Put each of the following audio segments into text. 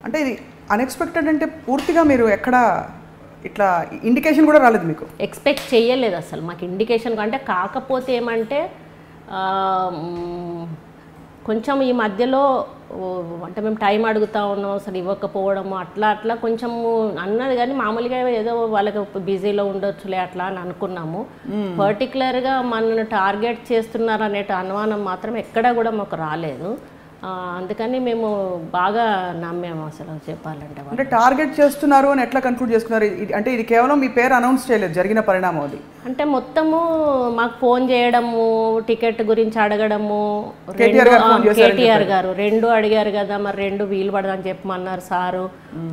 అంటే ఇది అన్ఎక్స్పెక్టెడ్ అంటే పూర్తిగా మీరు ఎక్కడ ఇట్లా ఇండికేషన్ కూడా రాలేదు మీకు? ఎక్స్పెక్ట్ చేయలేదు అసలు మాకు ఇండికేషన్ అంటే. కాకపోతే ఏమంటే కొంచెం ఈ మధ్యలో అంటే మేము టైం అడుగుతా ఉన్నాం అసలు ఇవ్వకపోవడము అట్లా అట్లా కొంచెము అన్నది, కానీ మామూలుగా ఏదో వాళ్ళకి బిజీలో ఉండొచ్చులే అట్లా అని అనుకున్నాము. పర్టికులర్గా మనల్ని టార్గెట్ చేస్తున్నారు అనే అనుమానం మాత్రం ఎక్కడా కూడా మాకు రాలేదు. అందుకని మేము బాగా నమ్మాము అసలు చెప్పాలంటే. అంటే టార్గెట్ చేస్తున్నారు అని ఎట్లా కన్క్లూడ్ చేసుకున్నారు? అంటే ఇది కేవలం మీ పేరు అనౌన్స్ చేయలేదు, జరిగిన పరిణామం అది. అంటే మొత్తము మాకు ఫోన్ చేయడము, టికెట్ గురించి అడగడము, కేటీఆర్ గారు 2 అడిగారు కదా, మరి 2 వీలు పడదని చెప్పమన్నారు సారు.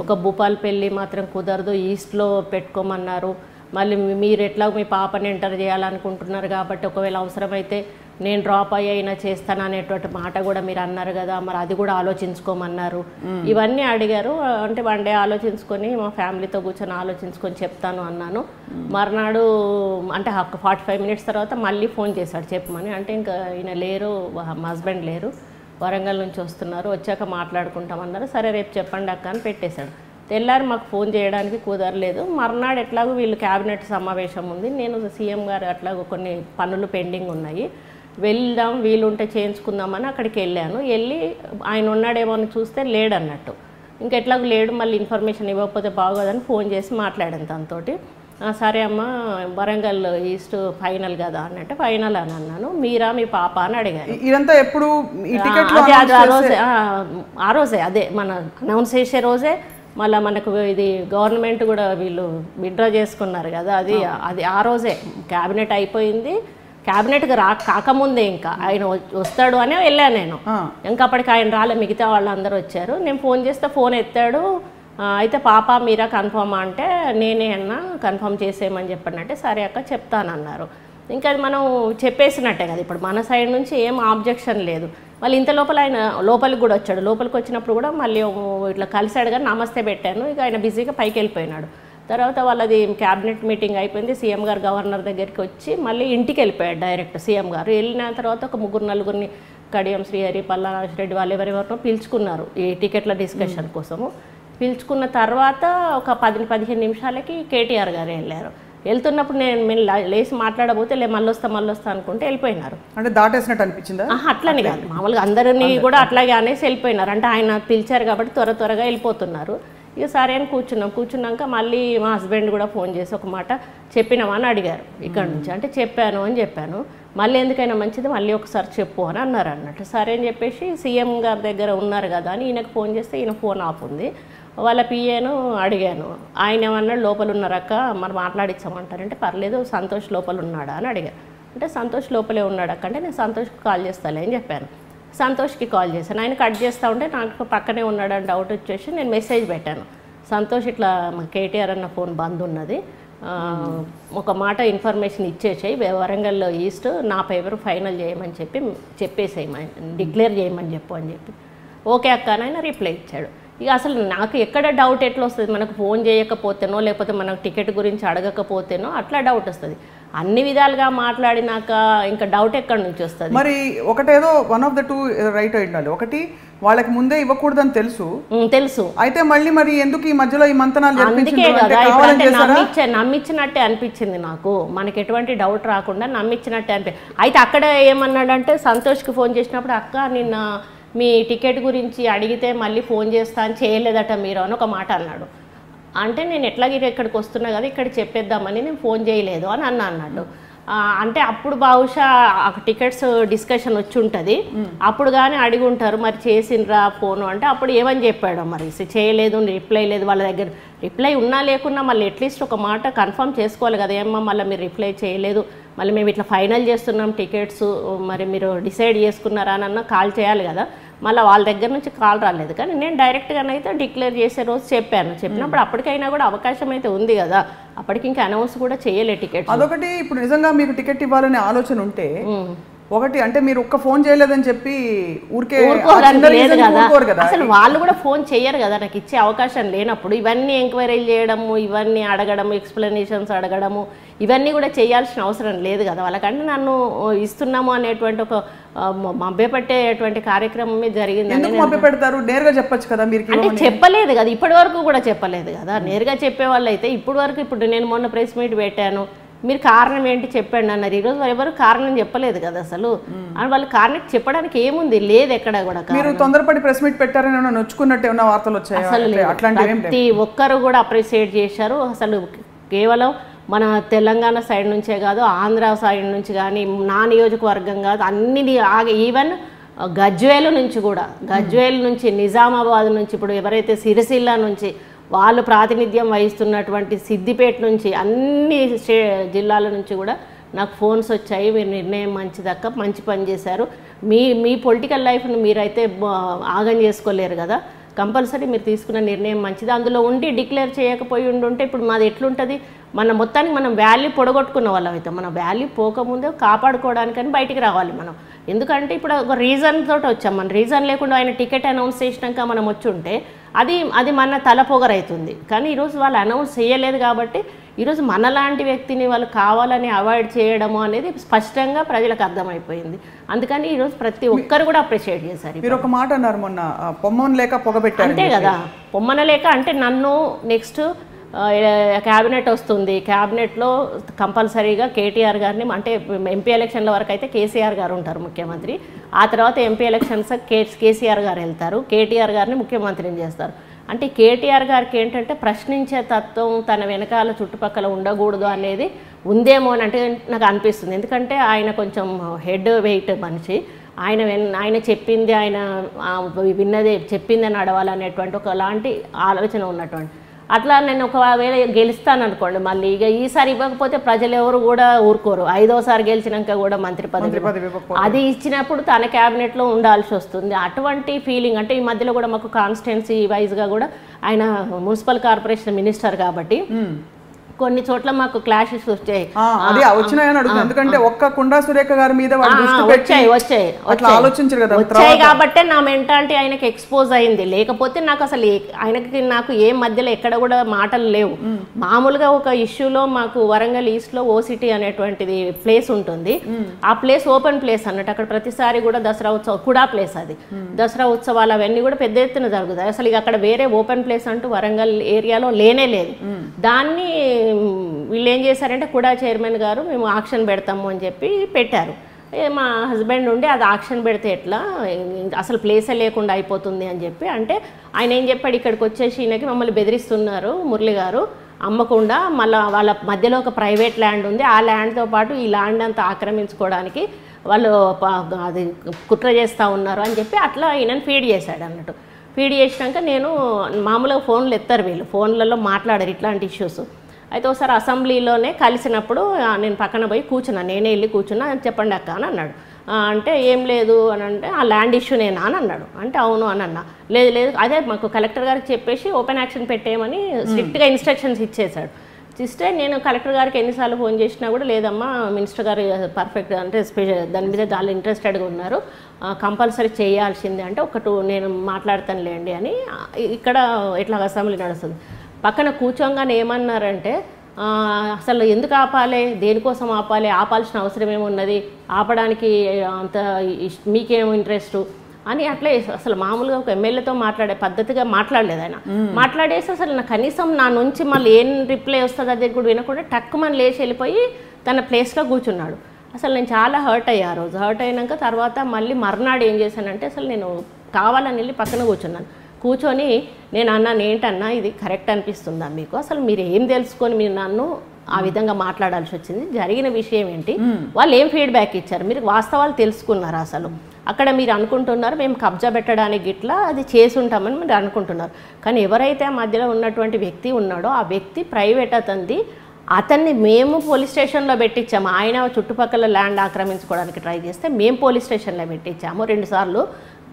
ఒక భూపాలపల్లి మాత్రం కుదరదు, ఈస్ట్లో పెట్టుకోమన్నారు. మళ్ళీ మీరు ఎట్లా మీ పాపని ఎంటర్ చేయాలనుకుంటున్నారు కాబట్టి ఒకవేళ అవసరమైతే నేను డ్రాప్ అయినా చేస్తాను అనేటువంటి మాట కూడా మీరు అన్నారు కదా, మరి అది కూడా ఆలోచించుకోమన్నారు. ఇవన్నీ అడిగారు. అంటే 1 డే ఆలోచించుకొని మా ఫ్యామిలీతో కూర్చొని ఆలోచించుకొని చెప్తాను అన్నాను. మర్నాడు అంటే 45 మినిట్స్ తర్వాత మళ్ళీ ఫోన్ చేశాడు చెప్పమని. అంటే ఇంకా ఈయన లేరు, మా హస్బెండ్ లేరు, వరంగల్ నుంచి వస్తున్నారు, వచ్చాక మాట్లాడుకుంటామన్నారు. సరే రేపు చెప్పండి అక్క అని పెట్టేశాడు. తెల్లారి మాకు ఫోన్ చేయడానికి కుదరలేదు. మర్నాడు ఎట్లాగో వీళ్ళు క్యాబినెట్ సమావేశం ఉంది, నేను సీఎం గారు అట్లాగో కొన్ని పనులు పెండింగ్ ఉన్నాయి, వెళ్దాం వీలుంటే చేయించుకుందామని అక్కడికి వెళ్ళాను. వెళ్ళి ఆయన ఉన్నాడేమో అని చూస్తే లేడన్నట్టు. ఇంకెట్లాగో లేడు, మళ్ళీ ఇన్ఫర్మేషన్ ఇవ్వకపోతే బాగోదని ఫోన్ చేసి మాట్లాడాను తనతోటి. సరే అమ్మ వరంగల్ ఈస్ట్ ఫైనల్ కదా అన్నట్టు ఫైనల్ అని అన్నాను. మీరా మీ పాప అని అడిగాను. ఇదంతా ఎప్పుడు ఆ రోజే అదే మన అనౌన్స్ చేసే రోజే. మళ్ళీ మనకు ఇది గవర్నమెంట్ కూడా వీళ్ళు విత్డ్రా చేసుకున్నారు కదా, అది ఆ రోజే క్యాబినెట్ అయిపోయింది. క్యాబినెట్కి కాకముందే ఇంకా ఆయన వస్తాడు అనే వెళ్ళాను నేను. ఇంకా అప్పటికి ఆయన రాలే, మిగతా వాళ్ళందరూ వచ్చారు. నేను ఫోన్ చేస్తే ఫోన్ ఎత్తాడు. అయితే పాప మీరా కన్ఫర్మ్ అంటే నేనే అన్నా కన్ఫర్మ్ చేసేయమని చెప్పండి. సరే అక్క చెప్తానన్నారు. ఇంకా అది మనం చెప్పేసినట్టే కదా, ఇప్పుడు మన సైడ్ నుంచి ఏం ఆబ్జెక్షన్ లేదు. మళ్ళీ ఇంత లోపల ఆయన లోపలికి కూడా వచ్చాడు. లోపలికి వచ్చినప్పుడు కూడా మళ్ళీ ఇట్లా కలిసాడు కానీ నమస్తే పెట్టాను. ఇక ఆయన బిజీగా పైకి వెళ్ళిపోయినాడు. తర్వాత వాళ్ళది క్యాబినెట్ మీటింగ్ అయిపోయింది. సీఎం గారు గవర్నర్ దగ్గరికి వచ్చి మళ్ళీ ఇంటికి వెళ్ళిపోయాడు డైరెక్ట్ సీఎం గారు. వెళ్ళిన తర్వాత ఒక 3-4 కడియం శ్రీహరి, పల్లారాజ్ రెడ్డి వాళ్ళు ఎవరెవరినో పిలుచుకున్నారు ఈ టికెట్ల డిస్కషన్ కోసము. పిలుచుకున్న తర్వాత ఒక 10-15 నిమిషాలకి కేటీఆర్ గారు వెళ్ళారు. వెళ్తున్నప్పుడు నేను లేచి మాట్లాడబోతే మళ్ళీ వస్తా అనుకుంటే వెళ్ళిపోయినారు. అంటే దాటేసినట్టు అనిపించిందా? అట్లని కాదు, మామూలుగా అందరినీ కూడా అట్లాగే అనేసి వెళ్ళిపోయినారు. అంటే ఆయన పిలిచారు కాబట్టి త్వరగా వెళ్ళిపోతున్నారు. ఇక సరే అని కూర్చున్నాక మళ్ళీ మా హస్బెండ్ కూడా ఫోన్ చేసి ఒక మాట చెప్పినామా అని అడిగారు ఇక్కడ నుంచి. అంటే చెప్పాను అని చెప్పాను. మళ్ళీ ఎందుకైనా మంచిది మళ్ళీ ఒకసారి చెప్పు అని అన్నారు అన్నట్టు. సరే అని చెప్పేసి సీఎం గారి దగ్గర ఉన్నారు కదా అని ఈయనకు ఫోన్ చేస్తే ఈయన ఫోన్ ఆఫ్ ఉంది. వాళ్ళ పిఏను అడిగాను. ఆయన ఏమన్నాడు, లోపల ఉన్నారక్క మరి మాట్లాడించమంటారంటే పర్లేదు సంతోష్ లోపల ఉన్నాడా అని అడిగాను. అంటే సంతోష్ లోపలే ఉన్నాడు అక్క అంటే నేను సంతోష్కి కాల్ చేస్తాలే అని చెప్పాను. సంతోష్కి కాల్ చేశాను. ఆయన కట్ చేస్తూ ఉంటే నాకు పక్కనే ఉన్నాడని డౌట్ వచ్చేసి నేను మెసేజ్ పెట్టాను. సంతోష్ ఇట్లా కేటీఆర్ అన్న ఫోన్ బంద్ ఉన్నది, ఒక మాట ఇన్ఫర్మేషన్ ఇచ్చేసాయి, వరంగల్లో ఈస్ట్ నా పేపర్ ఫైనల్ చేయమని చెప్పేసేయమని డిక్లేర్ చేయమని చెప్పు అని చెప్పి ఓకే అక్క అని ఆయన రిప్లై ఇచ్చాడు. ఇక అసలు నాకు ఎక్కడ డౌట్ ఎట్లా వస్తుంది, మనకు ఫోన్ చేయకపోతేనో లేకపోతే మనకు టికెట్ గురించి అడగకపోతేనో అట్లా డౌట్ వస్తుంది. అన్ని విధాలుగా మాట్లాడినాక ఇంకా డౌట్ ఎక్కడి నుంచి వస్తుంది? మరి ఒకటేదో 1 of the 2 రైట్ అయి ఉండాలి. ఒకటి వాళ్ళకి ముందే ఇవ్వకూడదని తెలుసు అయితే మళ్ళీ మరి ఎందుకు ఈ మధ్యలో ఈ మంతనాలు నమ్మించినట్టే అనిపించింది నాకు. మనకి ఎటువంటి డౌట్ రాకుండా నమ్మించినట్టే అయితే అక్కడ ఏమన్నాడంటే సంతోష్కి ఫోన్ చేసినప్పుడు అక్క నిన్న మీ టికెట్ గురించి అడిగితే మళ్ళీ ఫోన్ చేస్తా అని చేయలేదట మీరు అని ఒక మాట అన్నాడు. అంటే నేను ఎట్లాగే ఇక్కడికి వస్తున్నా కదా ఇక్కడ చెప్పేద్దామని నేను ఫోన్ చేయలేదు అని అన్నాడు. అంటే అప్పుడు బహుశా టికెట్స్ డిస్కషన్ వచ్చి ఉంటుంది, అప్పుడు కానీ అడిగి ఉంటారు మరి చేసిండ్రా ఫోను అంటే అప్పుడు ఏమని చెప్పాడు మరి చేయలేదు రిప్లై లేదు. వాళ్ళ దగ్గర రిప్లై ఉన్నా లేకున్నా మళ్ళీ అట్లీస్ట్ ఒక మాట కన్ఫర్మ్ చేసుకోవాలి కదా, ఏమన్నా మళ్ళీ మీరు రిప్లై చేయలేదు మళ్ళీ మేము ఇట్లా ఫైనల్ చేస్తున్నాం టికెట్స్ మరి మీరు డిసైడ్ చేసుకున్నారా అని కాల్ చేయాలి కదా. మళ్ళీ వాళ్ళ దగ్గర నుంచి కాల్ రాలేదు. కానీ నేను డైరెక్ట్గానైతే డిక్లేర్ చేసే రోజు చెప్పినప్పుడు అప్పటికైనా కూడా అవకాశం అయితే ఉంది కదా, అప్పటికి ఇంకా అనౌన్స్ కూడా చేయలే టికెట్. అదొకటి ఇప్పుడు నిజంగా మీకు టికెట్ ఇవ్వాలనే ఆలోచన ఉంటే ఒకటి అంటే మీరు ఒక్క ఫోన్ చేయలేదని చెప్పి ఊరికే లేదు కదా, అసలు వాళ్ళు కూడా ఫోన్ చెయ్యరు కదా, నాకు ఇచ్చే అవకాశం లేనప్పుడు ఇవన్నీ ఎంక్వైరీలు చేయడము, ఇవన్నీ అడగడము, ఎక్స్ప్లెనేషన్స్ అడగడము, ఇవన్నీ కూడా చేయాల్సిన అవసరం లేదు కదా వాళ్ళకంటే. నన్ను ఇస్తున్నాము అనేటువంటి ఒక మభ్యపెట్టేటువంటి కార్యక్రమమే జరిగింది. మభ్యపెడతారు, నేరుగా చెప్పొచ్చు కదా మీరు. అంటే చెప్పలేదు కదా, ఇప్పటి వరకు కూడా చెప్పలేదు కదా. నేరుగా చెప్పే వాళ్ళు అయితే ఇప్పటి వరకు, ఇప్పుడు నేను మొన్న ప్రెస్ మీట్ పెట్టాను, మీరు కారణం ఏంటి చెప్పండి అన్నారు. ఈరోజు ఎవరు కారణం చెప్పలేదు కదా అసలు. వాళ్ళు కారణం చెప్పడానికి ఏముంది, లేదు ఎక్కడ కూడా. మీరు తొందరపడి ప్రెస్ మీట్ పెట్టారని నొచ్చుకున్నట్టు ఏమైనా వార్తలు వచ్చాయి? అసలు ప్రతి ఒక్కరు కూడా అప్రిషియేట్ చేశారు. అసలు కేవలం మన తెలంగాణ సైడ్ నుంచే కాదు, ఆంధ్ర సైడ్ నుంచి కానీ, నా నియోజకవర్గం కాదు, అన్ని ఈవెన్ గజ్వేల్ నుంచి కూడా, గజ్వేల్ నుంచి, నిజామాబాద్ నుంచి, ఇప్పుడు ఎవరైతే సిరిసిల్ల నుంచి వాళ్ళు ప్రాతినిధ్యం వహిస్తున్నటువంటి సిద్దిపేట నుంచి, అన్ని జిల్లాల నుంచి కూడా నాకు ఫోన్స్ వచ్చాయి. మీరు నిర్ణయం మంచిదక్క, మంచి పని చేశారు, మీ పొలిటికల్ లైఫ్ను మీరైతే ఆగం చేసుకోలేరు కదా, కంపల్సరీ మీరు తీసుకున్న నిర్ణయం మంచిది. అందులో ఉండి డిక్లేర్ చేయకపోయి ఉంటే ఇప్పుడు మాది ఎట్లుంటుంది? మన మొత్తానికి మనం వాల్యూ పొడగొట్టుకున్న వాళ్ళం అయితే, మన వాల్యూ పోకముందే కాపాడుకోవడానికని బయటికి రావాలి మనం. ఎందుకంటే ఇప్పుడు ఒక రీజన్ తోటి వచ్చాం, మన రీజన్ లేకుండా ఆయన టికెట్ అనౌన్స్ చేసినాక మనం వచ్చి ఉంటే అది మన తలపొగరవుతుంది. కానీ ఈరోజు వాళ్ళు అనౌన్స్ చేయలేదు కాబట్టి ఈరోజు మనలాంటి వ్యక్తిని వాళ్ళు కావాలని అవాయిడ్ చేయడము అనేది స్పష్టంగా ప్రజలకు అర్థమైపోయింది. అందుకని ఈరోజు ప్రతి ఒక్కరు కూడా అప్రిషియేట్ చేశారు. మీరు ఒక మాట అన్నారు మొన్న, పొమ్మన లేక పొగబెట్టారు. అంతే కదా, పొమ్మన లేక అంటే నన్ను నెక్స్ట్ క్యాబినెట్ వస్తుంది, క్యాబినెట్లో కంపల్సరీగా కేటీఆర్ గారిని, అంటే ఎంపీ ఎలక్షన్ల వరకు అయితే కేసీఆర్ గారు ఉంటారు ముఖ్యమంత్రి, ఆ తర్వాత ఎంపీ ఎలక్షన్స్ కేసీఆర్ గారు వెళ్తారు, కేటీఆర్ గారిని ముఖ్యమంత్రిని చేస్తారు. అంటే కేటీఆర్ గారికి ఏంటంటే ప్రశ్నించే తత్వం తన వెనకాల చుట్టుపక్కల ఉండకూడదు అనేది ఉందేమో అని అంటే నాకు అనిపిస్తుంది. ఎందుకంటే ఆయన కొంచెం హెడ్ వెయిట్ మనిషి, ఆయన చెప్పింది, ఆయన విన్నదే చెప్పింది నడవాలనేటువంటి ఒకలాంటి ఆలోచన ఉన్నటువంటి. అట్లా నేను ఒకవేళ గెలుస్తాను అనుకోండి, మళ్ళీ ఇక ఈసారి ఇవ్వకపోతే ప్రజలు ఎవరు కూడా ఊరుకోరు. 5వసారి గెలిచినాక కూడా మంత్రి పదవి అది ఇచ్చినప్పుడు తన క్యాబినెట్లో ఉండాల్సి వస్తుంది. అటువంటి ఫీలింగ్ అంటే ఈ మధ్యలో కూడా మాకు కాన్స్టిట్యున్సీ వైజ్గా కూడా ఆయన మున్సిపల్ కార్పొరేషన్ మినిస్టర్ కాబట్టి కొన్ని చోట్ల మాకు క్లాషెస్ వచ్చాయి. ఎందుకంటే ఒక్క కుండా సురేఖ గారి మీద వచ్చాయి కాబట్టి నా మెంటాలిటీ ఆయనకి ఎక్స్పోజ్ అయింది. లేకపోతే నాకు అసలు నాకు ఏ మధ్యలో ఎక్కడ కూడా మాటలు లేవు. మామూలుగా ఒక ఇష్యూలో మాకు వరంగల్ ఈస్ట్ లో ఓసిటీ అనేటువంటిది ప్లేస్ ఉంటుంది. ఆ ప్లేస్ ఓపెన్ ప్లేస్ అన్నట్టు, అక్కడ ప్రతిసారి కూడా దసరా ఉత్సవం కూడా ప్లేస్, అది దసరా ఉత్సవాలు అవన్నీ కూడా పెద్ద ఎత్తున జరుగుతాయి. అసలు ఇక అక్కడ వేరే ఓపెన్ ప్లేస్ అంటూ వరంగల్ ఏరియాలో లేనే లేదు. దాన్ని వీళ్ళు ఏం చేశారంటే కూడా చైర్మన్ గారు మేము ఆక్షన్ పెడతాము అని చెప్పి పెట్టారు. మా హస్బెండ్ ఉండి అది ఆక్షన్ పెడితే ఎట్లా, అసలు ప్లేసే లేకుండా అయిపోతుంది అని చెప్పి అంటే ఆయన ఏం చెప్పాడు, ఇక్కడికి వచ్చేసి ఈయనకి మమ్మల్ని బెదిరిస్తున్నారు మురళి గారు, అమ్మకుండా మళ్ళీ వాళ్ళ మధ్యలో ఒక ప్రైవేట్ ల్యాండ్ ఉంది, ఆ ల్యాండ్తో పాటు ఈ ల్యాండ్ అంతా ఆక్రమించుకోవడానికి వాళ్ళు అది కుట్ర చేస్తూ ఉన్నారు అని చెప్పి అట్లా ఈయనని ఫీడ్ చేశాడు అన్నట్టు. ఫీడ్ చేసినాక నేను మామూలుగా ఫోన్లు ఎత్తారు, వీళ్ళు ఫోన్లలో మాట్లాడారు ఇట్లాంటి ఇష్యూస్. అయితే ఒకసారి అసెంబ్లీలోనే కలిసినప్పుడు నేను పక్కన పోయి కూర్చున్నాను, నేనే వెళ్ళి కూర్చున్నా, చెప్పండి అక్క అని అన్నాడు. అంటే ఏం లేదు అని అంటే ఆ ల్యాండ్ ఇష్యూనేనా అని అన్నాడు. అంటే అవును అని అన్నా. లేదు అదే మాకు కలెక్టర్ గారికి చెప్పేసి ఓపెన్ యాక్షన్ పెట్టేయమని స్ట్రిక్ట్గా ఇన్స్ట్రక్షన్స్ ఇచ్చేశాడు. ఇస్తే నేను కలెక్టర్ గారికి ఎన్నిసార్లు ఫోన్ చేసినా కూడా లేదమ్మా మినిస్టర్ గారు పర్ఫెక్ట్ అంటే దాని మీద చాలా ఇంట్రెస్టెడ్గా ఉన్నారు, కంపల్సరీ చేయాల్సిందే అంటే నేను మాట్లాడతానులేండి అని. ఇక్కడ ఇట్లా అసెంబ్లీ నడుస్తుంది. పక్కన కూర్చోగానే ఏమన్నారంటే అసలు ఎందుకు ఆపాలి, దేనికోసం ఆపాలి, ఆపాల్సిన అవసరం ఏమున్నది, ఆపడానికి అంత మీకేమో ఇంట్రెస్టు అని అట్లా అసలు మామూలుగా ఒక ఎమ్మెల్యేతో మాట్లాడే పద్ధతిగా మాట్లాడలేదు ఆయన. మాట్లాడేసి అసలు కనీసం నా నుంచి మళ్ళీ ఏం రిప్లై వస్తుంది అది కూడా వినకుండా టక్కుమని లేచి వెళ్ళిపోయి తన ప్లేస్లో కూర్చున్నాడు. అసలు నేను చాలా హర్ట్ అయ్యా ఆ రోజు. హర్ట్ అయినాక తర్వాత మళ్ళీ మర్నాడు ఏం చేశానంటే అసలు నేను కావాలని వెళ్ళి పక్కన కూర్చున్నాను. కూర్చొని నేను అన్నాను, ఏంటన్నా ఇది కరెక్ట్ అనిపిస్తుందా మీకు, అసలు మీరు ఏం తెలుసుకొని మీరు నన్ను ఆ విధంగా మాట్లాడాల్సి వచ్చింది, జరిగిన విషయం ఏంటి, వాళ్ళు ఏం ఫీడ్బ్యాక్ ఇచ్చారు, మీరు వాస్తవాలు తెలుసుకున్నారు, అసలు అక్కడ మీరు అనుకుంటున్నారు మేము కబ్జా పెట్టడానికి ఇట్లా అది చేసి ఉంటామని మీరు అనుకుంటున్నారు, కానీ ఎవరైతే ఆ మధ్యలో ఉన్నటువంటి వ్యక్తి ఉన్నాడో ఆ వ్యక్తి ప్రైవేట్ అతన్ని మేము పోలీస్ స్టేషన్లో పెట్టించాము. ఆయన చుట్టుపక్కల ల్యాండ్ ఆక్రమించుకోవడానికి ట్రై చేస్తే మేము పోలీస్ స్టేషన్లో పెట్టించాము 2 సార్లు.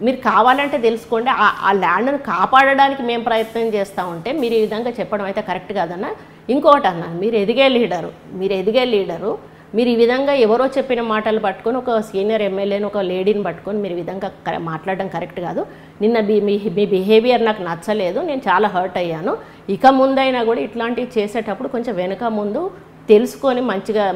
మీరు కావాలంటే తెలుసుకోండి, ఆ ల్యాండ్ను కాపాడడానికి మేము ప్రయత్నం చేస్తూ ఉంటే మీరు ఈ విధంగా చెప్పడం అయితే కరెక్ట్ కాదన్న. ఇంకోటి అన్నాను, మీరు ఎదిగే లీడరు మీరు ఈ విధంగా ఎవరో చెప్పిన మాటలు పట్టుకొని ఒక సీనియర్ ఎమ్మెల్యేని ఒక లేడీని పట్టుకొని మీరు ఈ విధంగా మాట్లాడడం కరెక్ట్ కాదు. నిన్న మీ బిహేవియర్ నాకు నచ్చలేదు, నేను చాలా హర్ట్ అయ్యాను. ఇక ముందైనా కూడా ఇట్లాంటివి చేసేటప్పుడు కొంచెం వెనుక ముందు తెలుసుకొని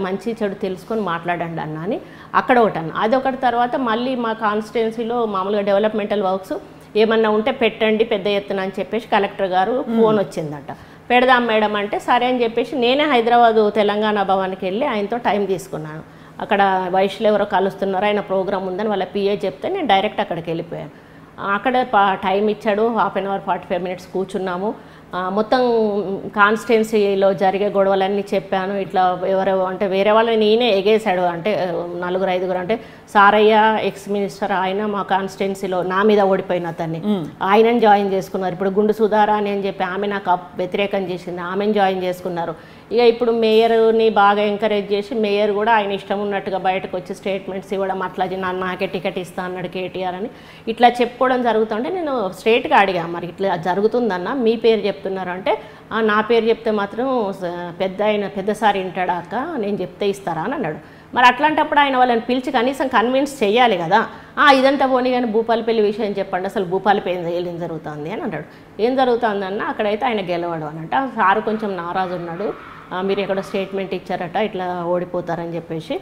మంచి చెడు తెలుసుకొని మాట్లాడండి అన్న అని అక్కడ ఒకటి అన్న. అదొకటి. తర్వాత మళ్ళీ మా కాన్స్టిట్యున్సీలో మామూలుగా డెవలప్మెంటల్ వర్క్స్ ఏమన్నా ఉంటే పెట్టండి పెద్ద ఎత్తున అని చెప్పేసి కలెక్టర్ గారు ఫోన్ వచ్చిందట. పెడదాం మేడం అంటే సరే అని చెప్పేసి నేనే హైదరాబాదు తెలంగాణ భవన్కి వెళ్ళి ఆయనతో టైం తీసుకున్నాను. అక్కడ వయసులో ఎవరో కలుస్తున్నారు, ఆయన ప్రోగ్రామ్ ఉందని వాళ్ళ పిఏ చెప్తే నేను డైరెక్ట్ అక్కడికి వెళ్ళిపోయాను. అక్కడ టైం ఇచ్చాడు, 1/2 అవర్ 45 మినిట్స్ కూర్చున్నాము. మొత్తం కాన్స్టిట్యున్సీలో జరిగే గొడవలన్నీ చెప్పాను. ఇట్లా ఎవరో అంటే వేరే వాళ్ళని నేనే ఎగేశాడు, అంటే 4-5 అంటే సారయ్య ఎక్స్ మినిస్టర్ ఆయన మా కాన్స్టిట్యున్సీలో నా మీద ఓడిపోయిన అతన్ని ఆయనని జాయిన్ చేసుకున్నారు. ఇప్పుడు గుండు సుధారాణి అని చెప్పి ఆమె నాకు వ్యతిరేకం చేసింది, ఆమెను జాయిన్ చేసుకున్నారు. ఇక ఇప్పుడు మేయర్ని బాగా ఎంకరేజ్ చేసి మేయర్ కూడా ఆయన ఇష్టం ఉన్నట్టుగా బయటకు వచ్చి స్టేట్మెంట్స్ ఇవ్వడం, అట్లా నాకే టికెట్ ఇస్తా అన్నాడు కేటీఆర్ అని ఇట్లా చెప్పుకోవడం జరుగుతుంటే నేను స్ట్రేట్గా అడిగా, మరి ఇట్లా జరుగుతుందన్న మీ పేరు చెప్తున్నారు అంటే నా పేరు చెప్తే మాత్రం పెద్దసారి వింటాడాక నేను చెప్తే ఇస్తారా అని అన్నాడు. మరి అట్లాంటప్పుడు ఆయన వాళ్ళని పిలిచి కనీసం కన్విన్స్ చేయాలి కదా. ఇదంతా పోనీ కానీ భూపాలపల్లి విషయం చెప్పండి, అసలు భూపాలపల్లి ఏం జరుగుతుంది అని అన్నాడు. ఏం జరుగుతుందన్న అక్కడైతే ఆయన గెలవడం అనంట. సారు కొంచెం నారాజు ఉన్నాడు, మీరు ఎక్కడ స్టేట్మెంట్ ఇచ్చారట ఇట్లా ఓడిపోతారని చెప్పేసి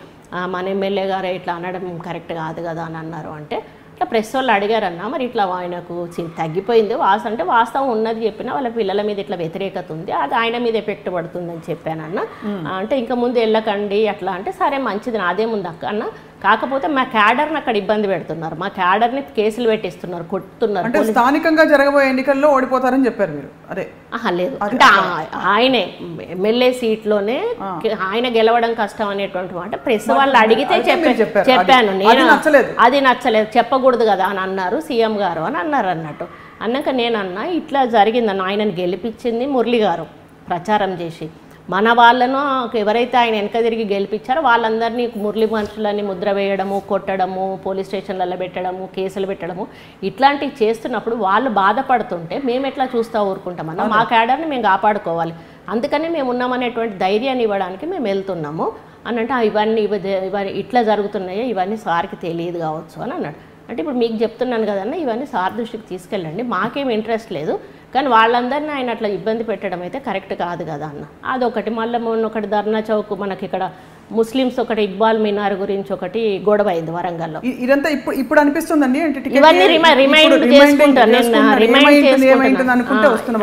మన ఎమ్మెల్యే గారు ఇట్లా అనడం కరెక్ట్ కాదు కదా అని అన్నారు. అంటే ఇట్లా ప్రెస్ వాళ్ళు అడిగారన్నా మరి ఇట్లా ఆయనకు తగ్గిపోయింది అంటే వాస్తవం ఉన్నది చెప్పినా వాళ్ళ పిల్లల మీద ఇట్లా వ్యతిరేకత ఉంది, అది ఆయన మీద ఎఫెక్ట్ పడుతుందని చెప్పానన్న. అంటే ఇంకా ముందు వెళ్ళకండి అట్లా అంటే సరే మంచిది నాదేముంది అక్క అన్న, కాకపోతే మా క్యాడర్ని అక్కడ ఇబ్బంది పెడుతున్నారు, మా క్యాడర్ని కేసులు పెట్టిస్తున్నారు, కొట్టుతున్నారు. అంటే స్థానికంగా జరగబోయే ఎన్నికల్లో ఓడిపోతారని చెప్పారు మీరు? అదే లేదు, అంటే ఆయనే ఎమ్మెల్యే సీట్లోనే ఆయన గెలవడం కష్టం అనేటువంటి మాట ప్రెస్ వాళ్ళు అడిగితే చెప్పాను నేను. అది నచ్చలేదు, చెప్పకూడదు కదా అని అన్నారు సీఎం గారు అని అన్నారు. అన్నట్టు అన్నాక నేనన్నా ఇట్లా జరిగిందన్న, ఆయనను గెలిపించింది మురళి గారు ప్రచారం చేసి, మన వాళ్ళను ఎవరైతే ఆయన వెనక తిరిగి గెలిపించారో వాళ్ళందరినీ మురళి మనుషులని ముద్ర వేయడము, కొట్టడము, పోలీస్ స్టేషన్లలో పెట్టడము, కేసులు పెట్టడము ఇట్లాంటివి చేస్తున్నప్పుడు వాళ్ళు బాధపడుతుంటే మేము ఎట్లా చూస్తూ ఊరుకుంటామన్నా, మా క్యాడర్ని మేము కాపాడుకోవాలి, అందుకని మేము ఉన్నామనేటువంటి ధైర్యాన్ని ఇవ్వడానికి మేము వెళ్తున్నాము అని అంటే ఇవన్నీ ఇట్లా జరుగుతున్నాయో ఇవన్నీ సార్కి తెలియదు కావచ్చు అని అన్నాడు. అంటే ఇప్పుడు మీకు చెప్తున్నాను కదన్నా ఇవన్నీ సార్ దృష్టికి తీసుకెళ్ళండి, మాకేం ఇంట్రెస్ట్ లేదు, కానీ వాళ్ళందరినీ ఆయన అట్లా ఇబ్బంది పెట్టడం అయితే కరెక్ట్ కాదు కదా అన్న. అదొకటి. మళ్ళీ మొన్న ఒకటి ధర్నా చౌక్ మనకి ఇక్కడ ముస్లిమ్స్ ఒకటి ఇక్బాల్ మినార్ గురించి ఒకటి గొడవ అయింది వరంగల్లో. ఇదంతా ఇప్పుడు అనిపిస్తుందండి ఇవన్నీ రిమైండ్ చేసుకుంటాను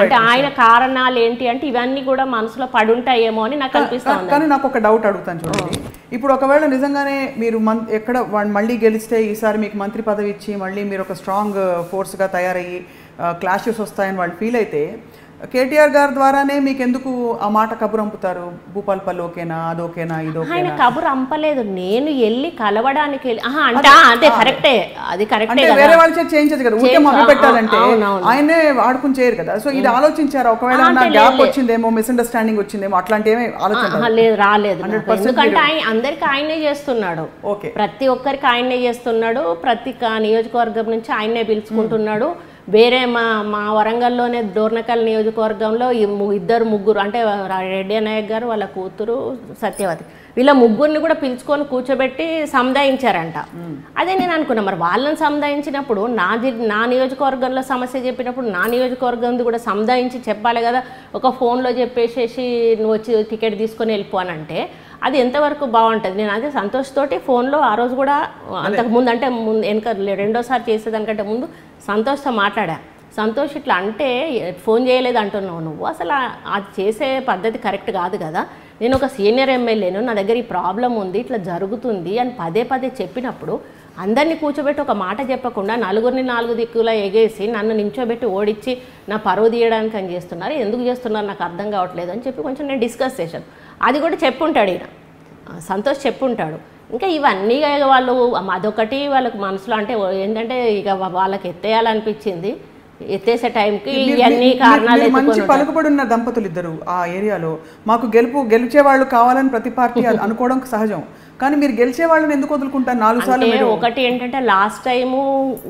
అంటే ఆయన కారణాలు ఏంటి అంటే ఇవన్నీ కూడా మనసులో పడుంటాయేమో అని నాకు అనిపిస్తుంది. కానీ నాకు ఒక డౌట్ అడుగుతాను చూడండి, ఇప్పుడు ఒకవేళ నిజంగానే మీరు ఎక్కడ మళ్ళీ గెలిస్తే ఈసారి మీకు మంత్రి పదవి ఇచ్చి మళ్ళీ మీరు ఒక స్ట్రాంగ్ ఫోర్స్గా తయారయ్యి క్లాషెస్ వస్తాయని వాళ్ళు ఫీల్ అయితే కేటీఆర్ గారి ద్వారానే మీకు ఎందుకు ఆ మాట కబురు అంపుతారు? భూపాలపల్లి ఓకేనా, అదోకేనా, ఇదోకేనా? ఆయన కబురు అంపలేదు, నేను వెళ్ళి కలవడానికి అంటే కరెక్టే, అది కరెక్టే. వేరే వాళ్ళు చేయించదు కదా, ఊరికే మమ్మీ పెట్టాలంటే ఆయనే వాడుకుని చేయరు కదా. సో ఇది ఆలోచించారా? ఒకవేళ గ్యాప్ వచ్చిందేమో, మిస్అండర్స్టాండింగ్ వచ్చిందేమో, అట్లాంటి ఏమీ ఆలోచన లేదు, రాలేదు. ఎందుకంటే అందరికి ఆయనే చేస్తున్నాడు, ప్రతి ఒక్కరికి ఆయనే చేస్తున్నాడు, ప్రతి నియోజకవర్గం నుంచి ఆయనే పిలుచుకుంటున్నాడు. వేరే మా వరంగల్లోనే డోర్నకల్ నియోజకవర్గంలో ముగ్గురు అంటే రెడ్డి నాయక్ గారు వాళ్ళ కూతురు సత్యవతి వీళ్ళ ముగ్గురిని కూడా పిలుచుకొని కూర్చోబెట్టి సముదాయించారంట. అదే నేను అనుకున్నా, మరి వాళ్ళని సముదాయించినప్పుడు నా నియోజకవర్గంలో సమస్య చెప్పినప్పుడు నా నియోజకవర్గం కూడా సముదాయించి చెప్పాలి కదా. ఒక ఫోన్లో చెప్పేసేసి నువ్వు వచ్చి టికెట్ తీసుకొని వెళ్ళిపోనంటే అది ఎంతవరకు బాగుంటుంది? నేను అదే సంతోష్ తోటి ఫోన్లో ఆ రోజు కూడా అంతకుముందు అంటే వెనక రెండోసారి చేసేదానికంటే ముందు సంతోష్తో మాట్లాడా. సంతోష్ ఇట్లా అంటే ఫోన్ చేయలేదు అంటున్నావు నువ్వు, అసలు అది చేసే పద్ధతి కరెక్ట్ కాదు కదా. నేను ఒక సీనియర్ ఎమ్మెల్యేను, నా దగ్గర ఈ ప్రాబ్లం ఉంది, ఇట్లా జరుగుతుంది అని పదే చెప్పినప్పుడు అందరినీ కూర్చోబెట్టి ఒక మాట చెప్పకుండా నలుగురిని 4 దిక్కులా ఎగేసి నన్ను నించోబెట్టి ఓడించి నా పరువు తీయడానికి అని చేస్తున్నారు. ఎందుకు చేస్తున్నారు నాకు అర్థం కావట్లేదు అని చెప్పి కొంచెం నేను డిస్కస్ చేశాను. అది కూడా చెప్పుంటాడు ఈయన, సంతోష్ చెప్పుంటాడు. ఇంకా ఇవన్నీ వాళ్ళు అదొకటి వాళ్ళకి మనసులో అంటే ఏంటంటే ఇక వాళ్ళకి ఎత్తేయాలనిపించింది, ఎత్తేసే టైంకి ఇవన్నీ కారణాలు. మంచి పలుకుబడి ఉన్న దంపతులు ఇద్దరు ఆ ఏరియాలో, మాకు గెలిచే వాళ్ళు కావాలని ప్రతి పార్టీ అనుకోవడం సహజం, కానీ మీరు గెలిచే వాళ్ళని ఎందుకు వదులుకుంటారు 4 సార్లు? ఒకటి ఏంటంటే లాస్ట్ టైము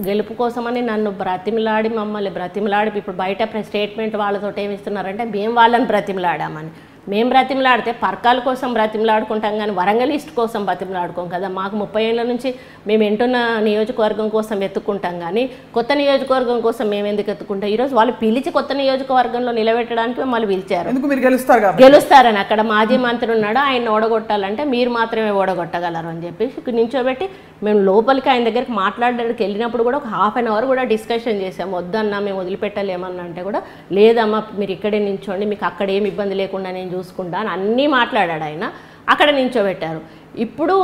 గెలుపు కోసమని నన్ను మమ్మల్ని బ్రతిమలాడి ఇప్పుడు బయట స్టేట్మెంట్ వాళ్ళతో ఏమి ఇస్తున్నారంటే మేము వాళ్ళని బ్రతిమలాడామని. మేము బ్రతిమలాడితే పర్కాల కోసం బ్రతిమలాడుకుంటాం కానీ వరంగల్ ఈస్ట్ కోసం బ్రతిమలాడుకోం కదా. మాకు 30 ఏళ్ళ నుంచి మేము ఎంటున్న నియోజకవర్గం కోసం వెతుక్కుంటాం కానీ కొత్త నియోజకవర్గం కోసం మేము ఎందుకు ఎత్తుకుంటాం. ఈరోజు వాళ్ళు పిలిచి కొత్త నియోజకవర్గంలో నిలబెట్టడానికి మమ్మల్ని పిలిచారు. గెలుస్తారని అక్కడ మాజీ మంత్రి ఉన్నాడు, ఆయన ఓడగొట్టాలంటే మీరు మాత్రమే ఓడగొట్టగలరు అని చెప్పేసి నించోబెట్టి మేము లోపలికి ఆయన దగ్గరికి మాట్లాడడానికి వెళ్ళినప్పుడు కూడా ఒక హాఫ్ అన్ అవర్ కూడా డిస్కషన్ చేసాము. వద్దన్నా మేము వదిలిపెట్టలేమన్నా అంటే కూడా లేదమ్మా మీరు ఇక్కడే నించోండి, మీకు అక్కడ ఏమి ఇబ్బంది లేకుండా నేను చూసుకుంటా అని అన్నీ మాట్లాడాడు ఆయన. అక్కడ నించోబెట్టారు. ఇప్పుడు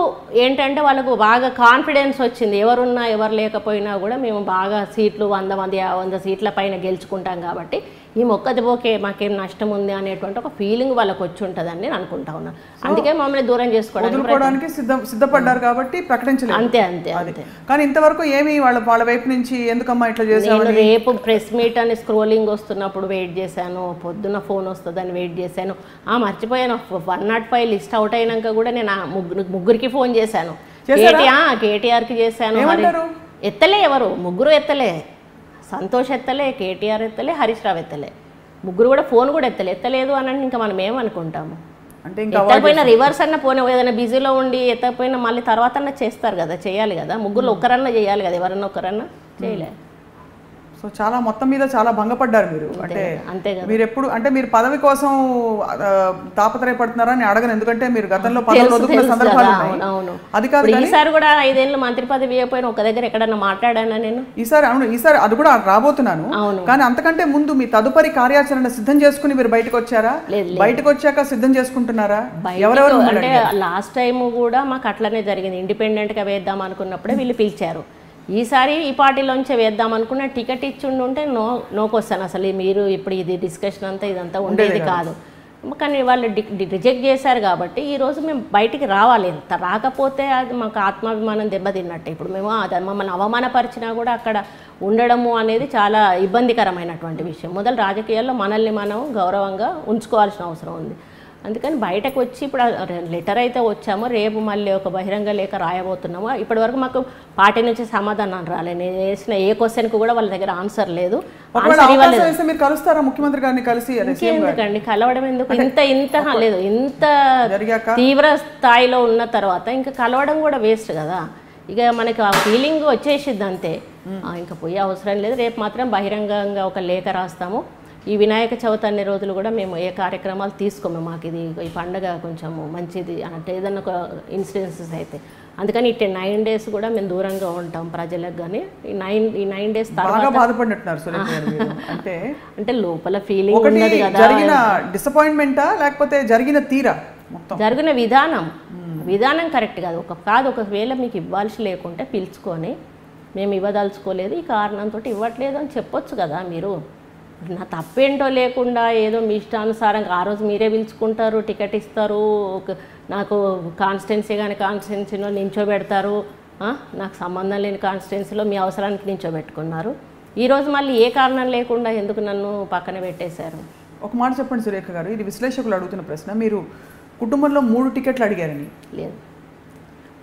ఏంటంటే వాళ్ళకు బాగా కాన్ఫిడెన్స్ వచ్చింది. ఎవరున్నా ఎవరు లేకపోయినా కూడా మేము బాగా సీట్లు 100 సీట్ల పైన గెలుచుకుంటాం కాబట్టి ఈ మొక్కది పోకే మాకేం నష్టం ఉంది అనేటువంటి ఒక ఫీలింగ్ వాళ్ళకి వచ్చి ఉంటుందని నేను అనుకుంటా ఉన్నాను. అందుకే మమ్మల్ని దూరం చేసుకోవడానికి సిద్ధపడ్డారు కాబట్టి ప్రకటించలేదు. అంతే అంతే అంతే. కానీ ఇంతవరకు ఏమి వాళ్ళ వైపు నుంచి ఎందుకమ్మా ఇట్లా చేశారు? నేను రేపు ప్రెస్ మీట్ అని స్క్రోలింగ్ వస్తున్నప్పుడు వెయిట్ చేశాను, పొద్దున్న ఫోన్ వస్తుందని వెయిట్ చేశాను. మర్చిపోయాను 105 లిస్ట్ అవుట్ అయినాక కూడా నేను ముగ్గురికి ఫోన్ చేశాను. కేటీఆర్కి చేశాను, ఎత్తలే ఎవరు ముగ్గురు ఎత్తలే. సంతోష్ ఎత్తలే, కేటీఆర్ ఎత్తలే, హరీష్ రావు ఎత్తలే. ముగ్గురు కూడా ఫోన్ కూడా ఎత్తలేదు అని ఇంకా మనం ఏమనుకుంటాము. అంటే ఎత్తకపోయినా రివర్స్ అన్న పోనీ ఏదైనా బిజీలో ఉండి ఎత్తకపోయినా మళ్ళీ తర్వాత అన్న చేస్తారు కదా, చేయాలి కదా. ముగ్గురు ఒక్కరన్నా చేయాలి కదా, ఎవరన్నా ఒకరన్నా చేయలే. సో చాలా మొత్తం మీద చాలా భంగపడ్డారు మీరు. అంటే అంతే కదా. మీరు ఎప్పుడు అంటే మీరు పదవి కోసం తాపత్రయపడుతున్నారని అడగను, ఎందుకంటే మీరు గతంలో పదవులు వదులుకున్న సందర్భాలు ఉన్నాయి. అది కాదు ఈసారి కూడా 5 ఏళ్ళు మంత్రి పదవి అయిపోయిన ఒక దగ్గర ఎక్కడన్నా మాట్లాడానా నేను? ఈసారి అది కూడా రాబోతున్నాను. కానీ అంతకంటే ముందు మీ తదుపరి కార్యాచరణ సిద్ధం చేసుకుని మీరు బయటకు వచ్చారా? బయటకు వచ్చాక సిద్ధం చేసుకుంటున్నారా? ఎవరెవరు అంటే లాస్ట్ టైం కూడా మాకు అట్లనే జరిగింది. ఇండిపెండెంట్ గా వేద్దాం అనుకున్నప్పుడే వీళ్ళు పిలిచారు. ఈసారి ఈ పార్టీలోంచే వేద్దాం అనుకున్న టికెట్ ఇచ్చిండుంటే నోకొస్తాను అసలు మీరు ఇప్పుడు ఇది డిస్కషన్ అంతా ఇదంతా ఉండేది కాదు. కానీ వాళ్ళు రిజెక్ట్ చేశారు కాబట్టి ఈరోజు మేము బయటికి రావాలి. ఎంత రాకపోతే అది మాకు ఆత్మాభిమానం దెబ్బతిన్నట్టే. ఇప్పుడు మేము మమ్మల్ని అవమానపరిచినా కూడా అక్కడ ఉండడము అనేది చాలా ఇబ్బందికరమైనటువంటి విషయం. మొదలు రాజకీయాల్లో మనల్ని మనం గౌరవంగా ఉంచుకోవాల్సిన అవసరం ఉంది. అందుకని బయటకు వచ్చి ఇప్పుడు లెటర్ అయితే వచ్చాము, రేపు మళ్ళీ ఒక బహిరంగ లేఖ రాయబోతున్నాము. ఇప్పటి వరకు మాకు పార్టీ నుంచి సమాధానం రాలేదు. నేను వేసిన ఏ క్వశ్చన్కి కూడా వాళ్ళ దగ్గర ఆన్సర్ లేదు. ముఖ్యమంత్రి గారిని కలిసి ఎందుకండి కలవడం ఎందుకు? ఇంత లేదు, ఇంత తీవ్ర స్థాయిలో ఉన్న తర్వాత ఇంకా కలవడం కూడా వేస్ట్ కదా. ఇక మనకి ఆ ఫీలింగ్ వచ్చేసిద్ది అంతే, ఇంకా పోయే అవసరం లేదు. రేపు మాత్రం బహిరంగంగా ఒక లేఖ రాస్తాము. ఈ వినాయక చవితి అన్ని రోజులు కూడా మేము ఏ కార్యక్రమాలు తీసుకోము. మాకు ఇది ఈ పండుగ కొంచెం మంచిది అంటే ఏదన్నా ఒక ఇన్సిడెన్సెస్ అయితే అందుకని 9 days కూడా మేము దూరంగా ఉంటాం ప్రజలకు. కానీ ఈ 9 days తర్వాత బాధపడినట్టున్నారు అంటే లోపల ఫీలింగ్ ఉన్నది కదా. జరిగిన డిసప్పాయింట్మెంటా లేకపోతే జరిగిన తీరా జరిగిన విధానం కరెక్ట్ కాదు. ఒకవేళ మీకు ఇవ్వాల్సి లేకుంటే పిలుచుకొని మేము ఇవ్వదలుచుకోలేదు, ఈ కారణంతో ఇవ్వట్లేదు అని చెప్పొచ్చు కదా మీరు. నా తప్పేంటో లేకుండా ఏదో మీ ఇష్టానుసారంగా ఆ రోజు మీరే పిలుచుకుంటారు, టికెట్ ఇస్తారు, నాకు కాన్స్టిట్యున్సీ కానీ కాన్స్టిట్యున్సీలో నించోబెడతారు. నాకు సంబంధం లేని కాన్స్టిట్యున్సీలో మీ అవసరానికి నించోబెట్టుకున్నారు. ఈరోజు మళ్ళీ ఏ కారణం లేకుండా ఎందుకు నన్ను పక్కన పెట్టేశారు? ఒక మాట చెప్పండి సురేఖ గారు, ఇది విశ్లేషకులు అడుగుతున్న ప్రశ్న. మీరు కుటుంబంలో 3 టికెట్లు అడిగారని. లేదు,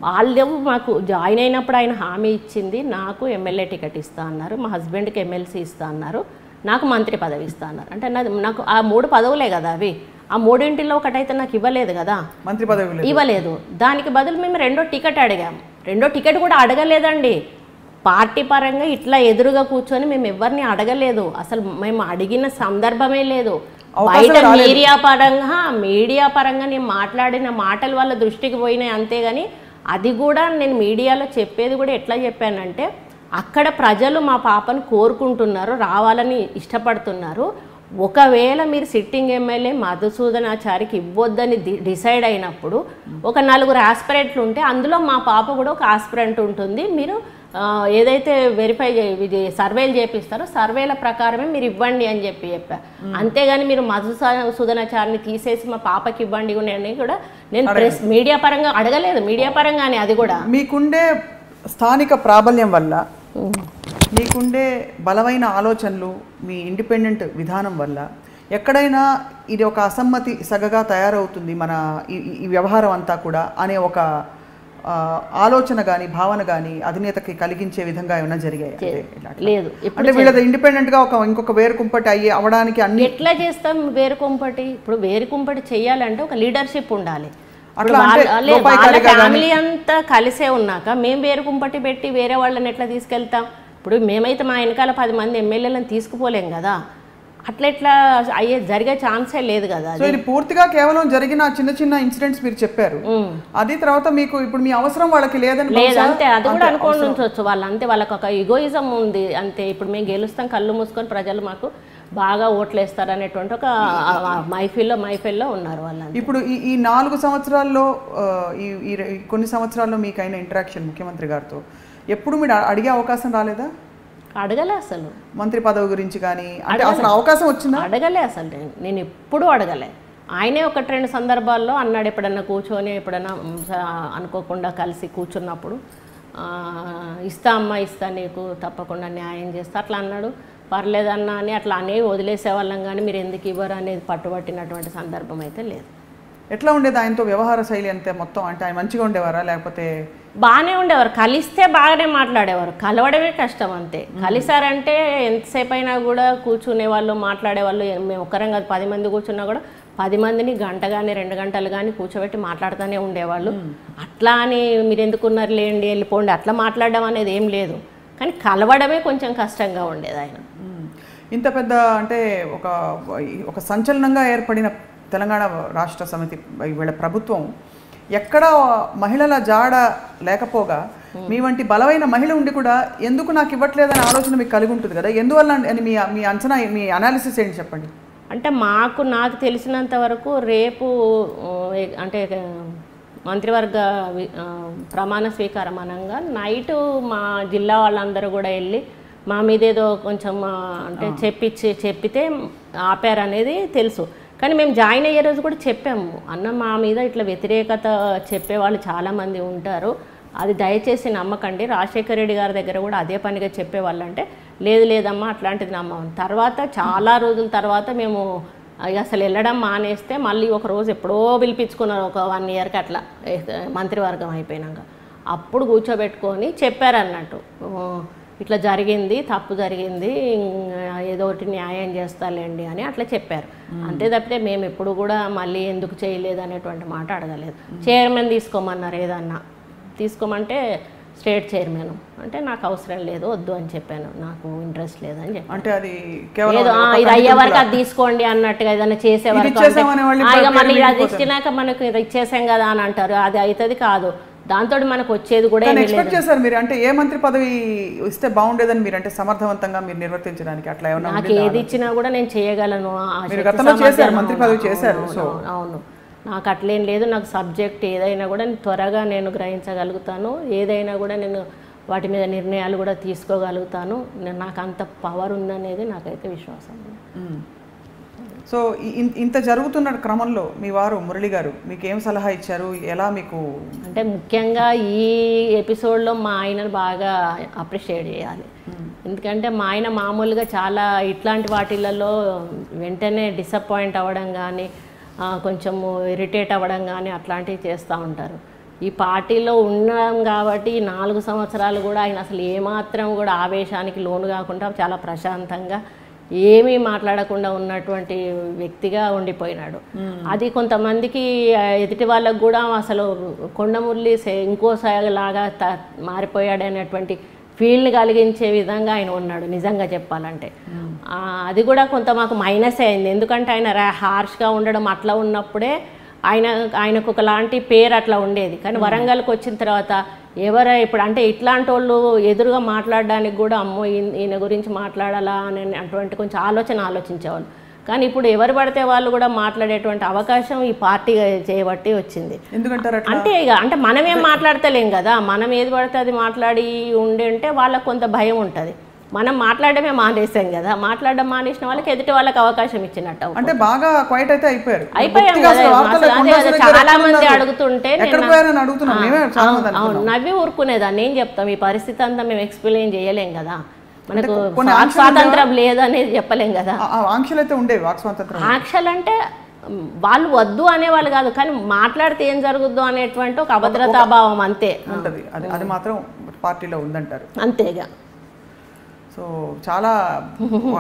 వాళ్ళు మాకు జాయిన్ అయినప్పుడు ఆయన హామీ ఇచ్చింది, నాకు ఎమ్మెల్యే టికెట్ ఇస్తా అన్నారు, మా హస్బెండ్కి ఎమ్మెల్సీ ఇస్తా అన్నారు, నాకు మంత్రి పదవి ఇస్తా అన్నారు. అంటే నాకు ఆ 3 పదవులే కదా అవి. ఆ 3 ఒకటైతే నాకు ఇవ్వలేదు కదా, మంత్రి పదవి ఇవ్వలేదు. దానికి బదులు మేము 2వ టికెట్ అడిగాము. 2వ టికెట్ కూడా అడగలేదండి. పార్టీ పరంగా ఇట్లా ఎదురుగా కూర్చొని మేము ఎవరిని అడగలేదు. అసలు మేము అడిగిన సందర్భమే లేదు. బయట మీడియా పరంగా నేను మాట్లాడిన మాటలు వాళ్ళ దృష్టికి పోయినాయి అంతేగాని అది కూడా నేను మీడియాలో చెప్పేది కూడా ఎట్లా చెప్పానంటే అక్కడ ప్రజలు మా పాపను కోరుకుంటున్నారు, రావాలని ఇష్టపడుతున్నారు. ఒకవేళ మీరు సిట్టింగ్ ఎమ్మెల్యే మధుసూదనాచారికి ఇవ్వొద్దని డిసైడ్ అయినప్పుడు ఒక 4 ఆస్పిరెంట్లు ఉంటే అందులో మా పాప కూడా ఒక ఆస్పిరెంట్ ఉంటుంది. మీరు ఏదైతే వెరిఫై సర్వేలు చేపిస్తారో సర్వేల ప్రకారమే మీరు ఇవ్వండి అని చెప్పా. అంతేగాని మీరు మధుసూదనాచారిని తీసేసి మా పాపకి ఇవ్వండి కూడా నేను ప్రెస్ మీడియా పరంగా అడగలేదు. మీడియా పరంగానే అది కూడా మీకుండే స్థానిక ప్రాబల్యం వల్ల, మీకుండే బలమైన ఆలోచనలు, మీ ఇండిపెండెంట్ విధానం వల్ల ఎక్కడైనా ఇది ఒక అసమ్మతి సగగా తయారవుతుంది మన ఈ వ్యవహారం అంతా కూడా అనే ఒక ఆలోచన కానీ భావన కానీ అధినేతకి కలిగించే విధంగా ఏమైనా జరిగాయి? లేదు. అంటే వీళ్ళది ఇండిపెండెంట్ గా ఇంకొక వేరు కుంపటి అవడానికి అన్ని ఎట్లా చేస్తాం? వేరు కుంపటి ఇప్పుడు వేరు కుంపటి చేయాలంటే ఒక లీడర్షిప్ ఉండాలి. ఫ్యామిలీ అంతా కలిసే ఉన్నాక మేము వేరు కుంపటి పెట్టి వేరే వాళ్ళని ఎట్లా తీసుకెళ్తాం? ఇప్పుడు మేమైతే మా వెనకాల 10 మంది ఎమ్మెల్యేలను తీసుకుపోలేం కదా, అట్లా ఎట్లా జరిగే ఛాన్సే లేదు కదా. సో ఇది పూర్తిగా కేవలం జరిగిన చిన్న చిన్న ఇన్సిడెంట్స్ మీరు చెప్పారు, అది తర్వాత మీకు ఇప్పుడు మీ అవసరం వాళ్ళకి లేదని లేదంతే, అది కూడా అనుకోని ఉంచవచ్చు వాళ్ళు. అంతే, వాళ్ళకి ఒక ఈగోయిజం ఉంది అంతే. ఇప్పుడు మేము గెలుస్తాం కళ్ళు మూసుకొని ప్రజలు మాకు బాగా ఓట్లు వేస్తారు అనేటువంటి ఒక మైఫిల్లో ఉన్నారు వాళ్ళు. ఇప్పుడు ఈ 4 సంవత్సరాల్లో ఈ కొన్ని సంవత్సరాల్లో మీకైన ఇంటరాక్షన్ ముఖ్యమంత్రి గారితో ఎప్పుడు మీరు అడిగే అవకాశం రాలేదా? అడగలే అసలు మంత్రి పదవి గురించి కానీ, అంటే అసలు అవకాశం వచ్చిందా? అడగలే అసలు, నేను ఎప్పుడూ అడగలే. ఆయనే 1-2 సందర్భాల్లో అన్నాడు, ఎప్పుడన్నా కూర్చొని ఎప్పుడన్నా అనుకోకుండా కలిసి కూర్చున్నప్పుడు ఇస్తా అమ్మా ఇస్తా, నీకు తప్పకుండా న్యాయం చేస్తా అట్లా అన్నాడు. పర్లేదన్నా అని అట్లా అనేవి వదిలేసేవాళ్ళం, కానీ మీరు ఎందుకు ఇవ్వరు అనేది పట్టుబట్టినటువంటి సందర్భం అయితే లేదు. ఎట్లా ఉండేది ఆయనతో వ్యవహార శైలి అంతే మొత్తం? అంటే ఆయన మంచిగా ఉండేవారా లేకపోతే? బాగానే ఉండేవారు, కలిస్తే బాగానే మాట్లాడేవారు, కలవడమే కష్టం అంతే. కలిసారంటే ఎంతసేపు అయినా కూడా కూర్చునే వాళ్ళు మాట్లాడేవాళ్ళు. మేము ఒక్కరం కాదు 10 మంది కూర్చున్నా కూడా 10 మందిని గంట కానీ 2 గంటలు కానీ కూర్చోబెట్టి మాట్లాడుతూనే ఉండేవాళ్ళు. అట్లా అని మీరు ఎందుకున్నారు లేండి వెళ్ళిపోండి అట్లా మాట్లాడడం అనేది ఏం లేదు, కానీ కలవడమే కొంచెం కష్టంగా ఉండేది ఆయన. ఇంత పెద్ద అంటే ఒక సంచలనంగా ఏర్పడిన తెలంగాణ రాష్ట్ర సమితి వీళ్ళ ప్రభుత్వం ఎక్కడ మహిళల జాడ లేకపోగా మీ వంటి బలమైన మహిళ ఉండి కూడా ఎందుకు నాకు ఇవ్వట్లేదనే ఆలోచన మీకు కలిగి ఉంటుంది కదా, ఎందువల్ల అని మీ అంచనా, మీ అనాలిసిస్ ఏంటి చెప్పండి. అంటే నాకు తెలిసినంత వరకు రేపు అంటే మంత్రివర్గ ప్రమాణ స్వీకారం అనగా నైటు మా జిల్లా వాళ్ళందరూ కూడా వెళ్ళి మా మీద ఏదో కొంచెం అంటే చెప్పితే ఆపారనేది తెలుసు. కానీ మేము జాయిన్ అయ్యే రోజు కూడా చెప్పాము, అన్న మా మీద ఇట్లా వ్యతిరేకత చెప్పేవాళ్ళు చాలామంది ఉంటారు, అది దయచేసి నమ్మకండి. రాజశేఖర రెడ్డి గారి దగ్గర కూడా అదే పనిగా చెప్పేవాళ్ళు. అంటే లేదమ్మా అట్లాంటిది నమ్మం. తర్వాత చాలా రోజుల తర్వాత మేము అసలు వెళ్ళడం మానేస్తే మళ్ళీ ఒక రోజు ఎప్పుడో పిలిపించుకున్నారు, ఒక 1 ఇయర్కి అట్లా మంత్రివర్గం అయిపోయినాక. అప్పుడు కూర్చోబెట్టుకొని చెప్పారన్నట్టు, ఇట్లా జరిగింది, తప్పు జరిగింది, ఏదో ఒకటి న్యాయం చేస్తాలేండి అని అట్లా చెప్పారు. అంతే తప్పితే మేము ఎప్పుడు కూడా మళ్ళీ ఎందుకు చేయలేదు అనేటువంటి మాట అడగలేదు. చైర్మన్ తీసుకోమన్నారు, ఏదన్నా తీసుకోమంటే స్టేట్ చైర్మన్ అంటే నాకు అవసరం లేదు, వద్దు అని చెప్పాను, నాకు ఇంట్రెస్ట్ లేదని చెప్పాను. అంటే అది ఇది అయ్యే వరకు అది తీసుకోండి అన్నట్టుగా ఏదైనా చేసే వరకు మళ్ళీ అది ఇచ్చినాక మనకు ఇది ఇచ్చేసాం కదా అని అంటారు, అది అవుతుంది కాదు, దాంతో మనకు వచ్చేది కూడా ఎక్స్పెక్ట్ చేశారు మీరు. అంటే ఏ మంత్రి పదవి ఇస్తే బాగుండేదని మీరు అంటే సమర్థవంతంగా మీరు నిర్వర్తించడానికి అట్లా ఏమన్నా? నాకు ఏది ఇచ్చినా కూడా నేను చేయగలను. మంత్రి పదవి చేశారు. అవును, నాకు అట్లేం లేదు. నాకు సబ్జెక్ట్ ఏదైనా కూడా త్వరగా నేను గ్రహించగలుగుతాను, ఏదైనా కూడా నేను వాటి మీద నిర్ణయాలు కూడా తీసుకోగలుగుతాను. నాకు అంత పవర్ ఉందనేది నాకైతే విశ్వాసం. సో ఇంత జరుగుతున్న క్రమంలో మీ వారు మురళి గారు మీకు ఏం సలహా ఇచ్చారు? ఎలా మీకు అంటే ముఖ్యంగా ఈ ఎపిసోడ్లో మా ఆయనను బాగా అప్రిషియేట్ చేయాలి. ఎందుకంటే మా ఆయన మామూలుగా చాలా ఇట్లాంటి వాటిలలో వెంటనే డిసప్పాయింట్ అవ్వడం కానీ, కొంచెము ఇరిటేట్ అవ్వడం కానీ అట్లాంటివి చేస్తూ ఉంటారు. ఈ పార్టీలో ఉన్నాం కాబట్టి 4 సంవత్సరాలు కూడా ఆయన అసలు ఏమాత్రం కూడా ఆవేశానికి లోను కాకుండా చాలా ప్రశాంతంగా ఏమీ మాట్లాడకుండా ఉన్నటువంటి వ్యక్తిగా ఉండిపోయినాడు. అది కొంతమందికి ఎదుటి వాళ్ళకు కూడా అసలు కొండమురళి ఇంకోసారిలాగా మారిపోయాడు అనేటువంటి ఫీల్ని కలిగించే విధంగా ఆయన ఉన్నాడు నిజంగా చెప్పాలంటే. అది కూడా కొంత మాకు మైనస్ అయింది, ఎందుకంటే ఆయన హార్ష్గా ఉండడం అట్లా ఉన్నప్పుడే ఆయనకు ఒకలాంటి పేరు అట్లా ఉండేది. కానీ వరంగల్కి వచ్చిన తర్వాత ఇప్పుడు అంటే ఇట్లాంటి వాళ్ళు ఎదురుగా మాట్లాడడానికి కూడా అమ్మో ఈయన గురించి మాట్లాడాలా అని అటువంటి కొంచెం ఆలోచించేవాళ్ళు. కానీ ఇప్పుడు ఎవరు పడితే వాళ్ళు కూడా మాట్లాడేటువంటి అవకాశం ఈ పార్టీ చేయబట్టి వచ్చింది. అంటే అంటే మనమేం మాట్లాడతలేం కదా, మనం ఏది పడితే అది మాట్లాడి ఉంటే వాళ్ళకు కొంత భయం ఉంటుంది. మనం మాట్లాడమే మానేసాం కదా, మాట్లాడడం మానేసిన వాళ్ళకి ఎదుటి వాళ్ళకి అవకాశం ఇచ్చినట్టు. అంటే బాగా క్వైట్ అయితే అయిపోయాం కదా. చాలా మంది అడుగుతుంటే నవ్వి ఊరుకునేదాన్ని. ఏం చెప్తాం, ఈ పరిస్థితి అంతా మేము ఎక్స్ప్లెయిన్ చేయలేం కదా, మనకు స్వాతంత్రం లేదనేది చెప్పలేం కదా. ఆంక్షలు అయితే ఉండేవి, ఆంక్షలు అంటే వాళ్ళు వద్దు అనేవాళ్ళు కాదు, కానీ మాట్లాడితే ఏం జరుగుద్దో అనేటువంటి ఒక అభద్రతాభావం అంతే ఉంటుంది. అది మాత్రం పార్టీలో ఉందంటారు. అంతేగా. సో చాలా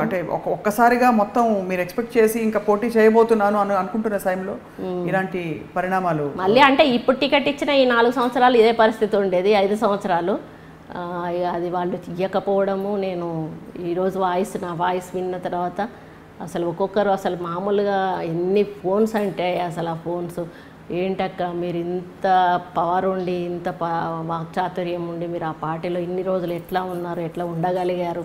అంటే ఒక్కసారిగా మొత్తం మీరు ఎక్స్పెక్ట్ చేసి ఇంకా పోటీ చేయబోతున్నాను అని అనుకుంటున్న టైంలో ఇలాంటి పరిణామాలు మళ్ళీ అంటే ఇప్పుడు టికెట్ ఇచ్చిన ఈ 4 సంవత్సరాలు ఇదే పరిస్థితి ఉండేది. 5 సంవత్సరాలు అది వాళ్ళు ఇవ్వకపోవడము. నేను ఈరోజు నా వాయిస్ విన్న తర్వాత అసలు ఒక్కొక్కరు అసలు మామూలుగా ఎన్ని ఫోన్స్ అంటే అసలు ఆ ఫోన్స్ ఏంటక్క మీరు ఇంత పవర్ ఉండి ఇంత వాక్చాతుర్యం ఉండి మీరు ఆ పార్టీలో ఇన్ని రోజులు ఎట్లా ఉన్నారు, ఎట్లా ఉండగలిగారు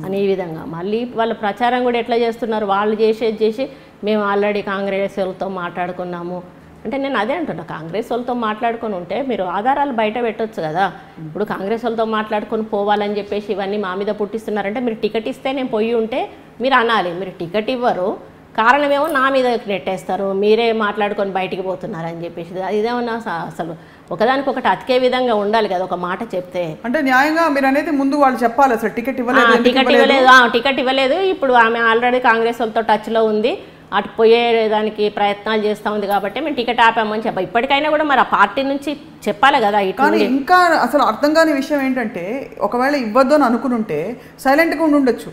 అని ఈ విధంగా మళ్ళీ వాళ్ళ ప్రచారం కూడా ఎట్లా చేస్తున్నారు, వాళ్ళు చేసి మేము ఆల్రెడీ కాంగ్రెస్ వాళ్ళతో మాట్లాడుకున్నాము అంటే నేను అదే అంటున్నా. కాంగ్రెస్ వాళ్ళతో మాట్లాడుకొని ఉంటే మీరు ఆధారాలు బయట పెట్టొచ్చు కదా. ఇప్పుడు కాంగ్రెస్ వాళ్ళతో మాట్లాడుకొని పోవాలని చెప్పేసి ఇవన్నీ మా మీద పుట్టిస్తున్నారంటే మీరు టికెట్ ఇస్తే నేను పోయి ఉంటే మీరు అనాలి. మీరు టికెట్ ఇవ్వరు, కారణమేమో నా మీద నెట్టేస్తారు, మీరే మాట్లాడుకొని బయటికి పోతున్నారని చెప్పేసి. ఇదేమన్నా అసలు ఒకదానికొకటి అతికే విధంగా ఉండాలి కదా ఒక మాట చెప్తే. అంటే న్యాయంగా మీరు అనేది ముందు వాళ్ళు చెప్పాలి అసలు టికెట్ ఇవ్వలేదు. ఇప్పుడు ఆమె ఆల్రెడీ కాంగ్రెస్ వాళ్ళతో టచ్లో ఉంది, అటు పోయేదానికి ప్రయత్నాలు చేస్తూ ఉంది కాబట్టి మేము టికెట్ ఆపామని చెప్పాలి. ఇప్పటికైనా కూడా మరి ఆ పార్టీ నుంచి చెప్పాలి కదా. కానీ ఇంకా అసలు అర్థం కాని విషయం ఏంటంటే ఒకవేళ ఇవ్వద్దు అని అనుకుని ఉంటే సైలెంట్ గా ఉండొచ్చు.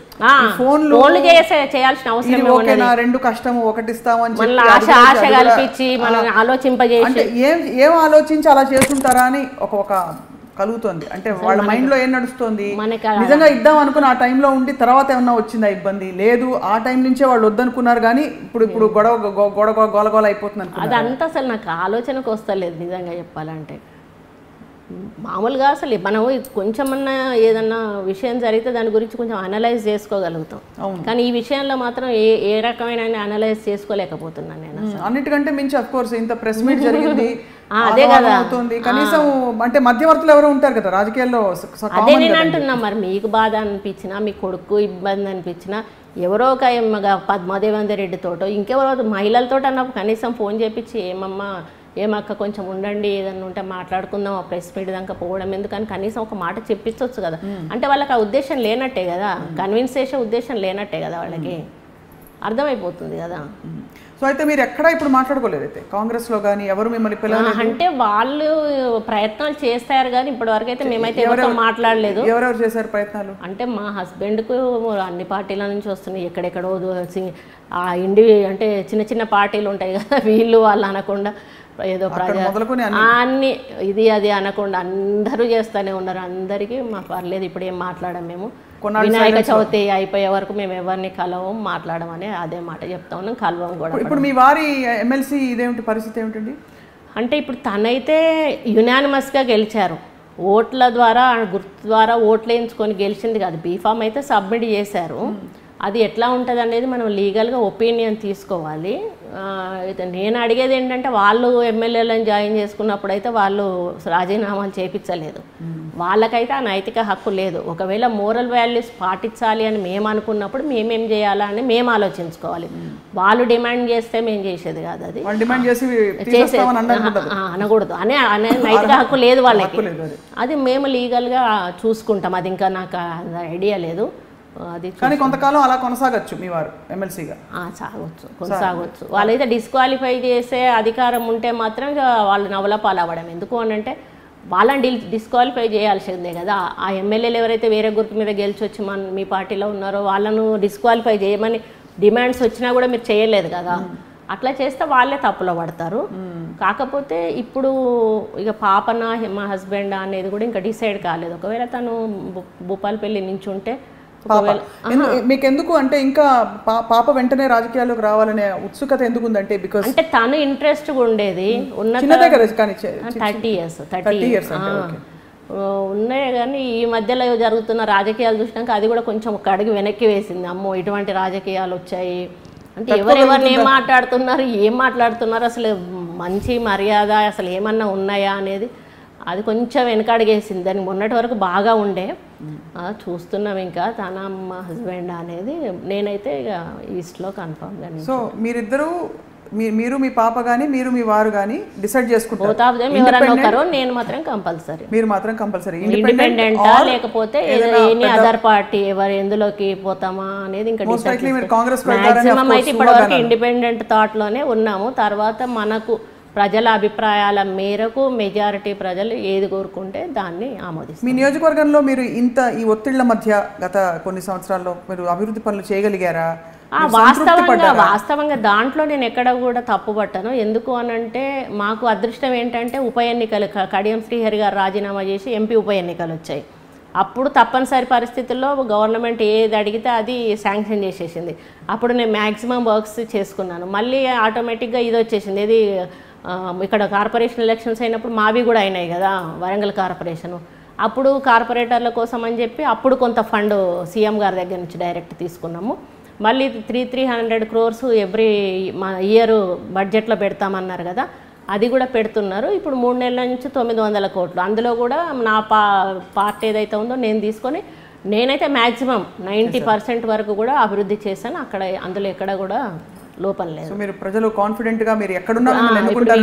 ఫోన్లు చేయాల్సిన అవసరం ఓకేనా, 2 కష్టము ఒకటి ఇస్తాము అని చెప్పి ఆశ కల్పించి మనం ఆలోచింపజేసి ఏం ఆలోచించి అలా చేస్తుంటారా అని ఒక కలుగుతుంది. అంటే వాళ్ళ మైండ్ లో ఏం నడుస్తుంది, నిజంగా ఇద్దాం అనుకుని ఆ టైంలో ఉండి తర్వాత ఏమన్నా వచ్చిందా ఇబ్బంది లేదు, ఆ టైం నుంచే వాళ్ళు వద్దనుకున్నారు కానీ ఇప్పుడు గొడవ అయిపోతుంది అనుకున్నారు. అదంతా అసలు నాకు ఆలోచనకు వస్తలేదు నిజంగా చెప్పాలంటే. మామూలుగా అసలు మనం కొంచెమన్నా ఏదన్నా విషయం జరిగితే దాని గురించి కొంచెం అనలైజ్ చేసుకోగలుగుతాం, కానీ ఈ విషయంలో మాత్రం ఏ రకమైన అనలైజ్ చేసుకోలేకపోతున్నాను నేను. అన్నిటికంటే మించి అఫ్ కోర్స్ ఇంత ప్రెస్ మీట్ జరిగింది, అదే కదా అవుతుంది. కనీసం అంటే మధ్యవర్తులు ఎవరో ఉంటారు కదా రాజకీయాల్లో. అదే నేను అంటున్నా, మరి మీకు బాధ అనిపించినా మీ కొడుకు ఇబ్బంది అనిపించినా ఎవరో ఒక పద్మాదేవేందర్ రెడ్డితోటో ఇంకెవరో మహిళలతో అన్నప్పుడు కనీసం ఫోన్ చేపించి ఏమక్క కొంచెం ఉండండి ఏదన్నా ఉంటే మాట్లాడుకుందాం, ఆ ప్రెస్ మీట్ దాకా పోవడం ఎందుకని కనీసం ఒక మాట చెప్పించవచ్చు కదా. అంటే వాళ్ళకి ఆ ఉద్దేశం లేనట్టే కదా, కన్విన్స్ చేసే ఉద్దేశం లేనట్టే కదా, వాళ్ళకి అర్థమైపోతుంది కదా. సో అయితే మీరు ఎక్కడ ఇప్పుడు మాట్లాడుకోలేదు అయితే కాంగ్రెస్ లో కానీ ఎవరు మిమ్మల్ని పిల్లలు? అంటే వాళ్ళు ప్రయత్నాలు చేస్తారు కానీ ఇప్పటి వరకు అయితే మేమైతే ఎవరితో మాట్లాడలేదు. ఎవరెవరు చేశారు ప్రయత్నాలు? అంటే మా హస్బెండ్కు అన్ని పార్టీల నుంచి వస్తున్నాయి, ఎక్కడెక్కడో అంటే చిన్న పార్టీలు ఉంటాయి కదా, వీళ్ళు వాళ్ళు అనకుండా ఏదో అన్ని ఇది అది అనకుండా అందరూ చేస్తూనే ఉన్నారు. అందరికీ మాకు పర్లేదు, ఇప్పుడు ఏం మాట్లాడాం మేము. వినాయక చవితి అయిపోయే వరకు మేము ఎవరిని కలవం మాట్లాడమని అదే మాట చెప్తా ఉన్నాం, కలవం కూడా. ఇప్పుడు మీ వారి ఎమ్మెల్సీ ఇదేమిటి పరిస్థితి ఏమిటండి? అంటే ఇప్పుడు తనైతే యునానిమస్గా గెలిచారు, ఓట్ల ద్వారా గుర్తు ద్వారా ఓట్లు వేయించుకొని గెలిచింది కాదు. బీఫామ్ అయితే సబ్మిట్ చేశారు. అది ఎట్లా ఉంటుంది అనేది మనం లీగల్గా ఒపీనియన్ తీసుకోవాలి. నేను అడిగేది ఏంటంటే వాళ్ళు ఎమ్మెల్యేలను జాయిన్ చేసుకున్నప్పుడు అయితే వాళ్ళు రాజీనామాలు చేయించలేదు, వాళ్ళకైతే ఆ నైతిక హక్కు లేదు. ఒకవేళ మోరల్ వాల్యూస్ పాటించాలి అని మేము అనుకున్నప్పుడు మేమేం చేయాలా అని మేము ఆలోచించుకోవాలి. వాళ్ళు డిమాండ్ చేస్తే మేము చేసేది కాదు, అది అనకూడదు అనే నైతిక హక్కు లేదు వాళ్ళకి. అది మేము లీగల్గా చూసుకుంటాం, అది ఇంకా నాకు ఐడియా లేదు. అది కానీ కొంతకాలం అలా కొనసాగచ్చు మీ వారు ఎమ్మెల్సీగా. కొనసాగవచ్చు. వాళ్ళైతే డిస్క్వాలిఫై చేసే అధికారం ఉంటే మాత్రం వాళ్ళు నవల పాలవ్వడం ఎందుకు అని అంటే వాళ్ళని డిస్క్వాలిఫై చేయాల్సిందే కదా. ఆ ఎమ్మెల్యేలు ఎవరైతే వేరే గుర్తు మీద గెలిచి వచ్చి మీ పార్టీలో ఉన్నారో వాళ్ళను డిస్క్వాలిఫై చేయమని డిమాండ్స్ వచ్చినా కూడా మీరు చేయలేదు కదా. అట్లా చేస్తే వాళ్ళే తప్పులో పడతారు. కాకపోతే ఇప్పుడు ఇక పాపనా మా హస్బెండ్ అనేది కూడా ఇంకా డిసైడ్ కాలేదు. ఒకవేళ తను భూపాలపల్లి నుంచి ఉంటే మీకెందుకు అంటే ఇంకా పాప వెంటనే రాజకీయాల్లోకి రావాలనే ఉత్సుకత ఎందుకు ఉందంటే బికాజ్ అంటే తను ఇంట్రెస్ట్ ఉండేది ఉన్న 30 years ఉన్నాయి. కానీ ఈ మధ్యలో జరుగుతున్న రాజకీయాలు చూసినాక అది కూడా కొంచెం ఒక అడుగు వెనక్కి వేసింది. అమ్మో ఇటువంటి రాజకీయాలు వచ్చాయి అంటే ఎవరెవరిని ఏం మాట్లాడుతున్నారు అసలు మంచి మర్యాద అసలు ఏమన్నా ఉన్నాయా అనేది అది కొంచెం వెనకడిగేసింది. దానికి మొన్నటి వరకు బాగా ఉండే చూస్తున్నాం. ఇంకా తన మా హస్బెండ్ అనేది నేనైతే ఇక ఈస్ట్లో కన్ఫర్మ్గా. సో మీరిద్దరూ మీరు మీ పాప కానీ మీరు మీ వారు కానీ డిసైడ్ చేసుకుంటారు నేను మాత్రం కంపల్సరీ, మీరు మాత్రం కంపల్సరీ ఇండిపెండెంట్ లేకపోతే ఎనీ అదర్ పార్టీ ఎవరు ఎందులోకి పోతామా అనేది ఇంకా మాక్సిమం అయితే ఇప్పటివరకు ఇండిపెండెంట్ థాట్ లోనే ఉన్నాము. తర్వాత మనకు ప్రజల అభిప్రాయాల మేరకు మెజారిటీ ప్రజలు ఏది కోరుకుంటే దాన్ని ఆమోదిస్తారు. మీ నియోజకవర్గంలో మీరు ఈ ఒత్తిళ్ల మధ్య గత కొన్ని సంవత్సరాల్లో మీరు అభివృద్ధి పనులు చేయగలిగారా? వాస్తవంగా దాంట్లో నేను ఎక్కడ కూడా తప్పు పట్టాను. ఎందుకు అనంటే మాకు అదృష్టం ఏంటంటే ఉప ఎన్నికలు కడియం శ్రీహరి గారు రాజీనామా చేసి ఎంపీ ఉప ఎన్నికలు వచ్చాయి. అప్పుడు తప్పనిసరి పరిస్థితుల్లో గవర్నమెంట్ ఏది అడిగితే అది శాంక్షన్ చేసేసింది. అప్పుడు నేను మ్యాక్సిమం వర్క్స్ చేసుకున్నాను. మళ్ళీ ఆటోమేటిక్గా ఇది వచ్చేసింది. ఇది ఇక్కడ కార్పొరేషన్ ఎలక్షన్స్ అయినప్పుడు మావి కూడా అయినాయి కదా, వరంగల్ కార్పొరేషను. అప్పుడు కార్పొరేటర్ల కోసం అని చెప్పి అప్పుడు కొంత ఫండ్ సీఎం గారి దగ్గర నుంచి డైరెక్ట్ తీసుకున్నాము. మళ్ళీ 300 crores ఎవ్రీ ఇయర్ బడ్జెట్లో పెడతామన్నారు కదా, అది కూడా పెడుతున్నారు. ఇప్పుడు 3 నెలల నుంచి 900 కోట్లు. అందులో కూడా నా పార్ట్ ఏదైతే ఉందో నేను తీసుకొని నేనైతే మ్యాక్సిమం 90% వరకు కూడా అభివృద్ధి చేశాను. అక్కడ అందులో ఎక్కడ కూడా లోపం లేదు. మీరు ప్రజలు కాన్ఫిడెంట్ గా మీరు ఎక్కడున్నా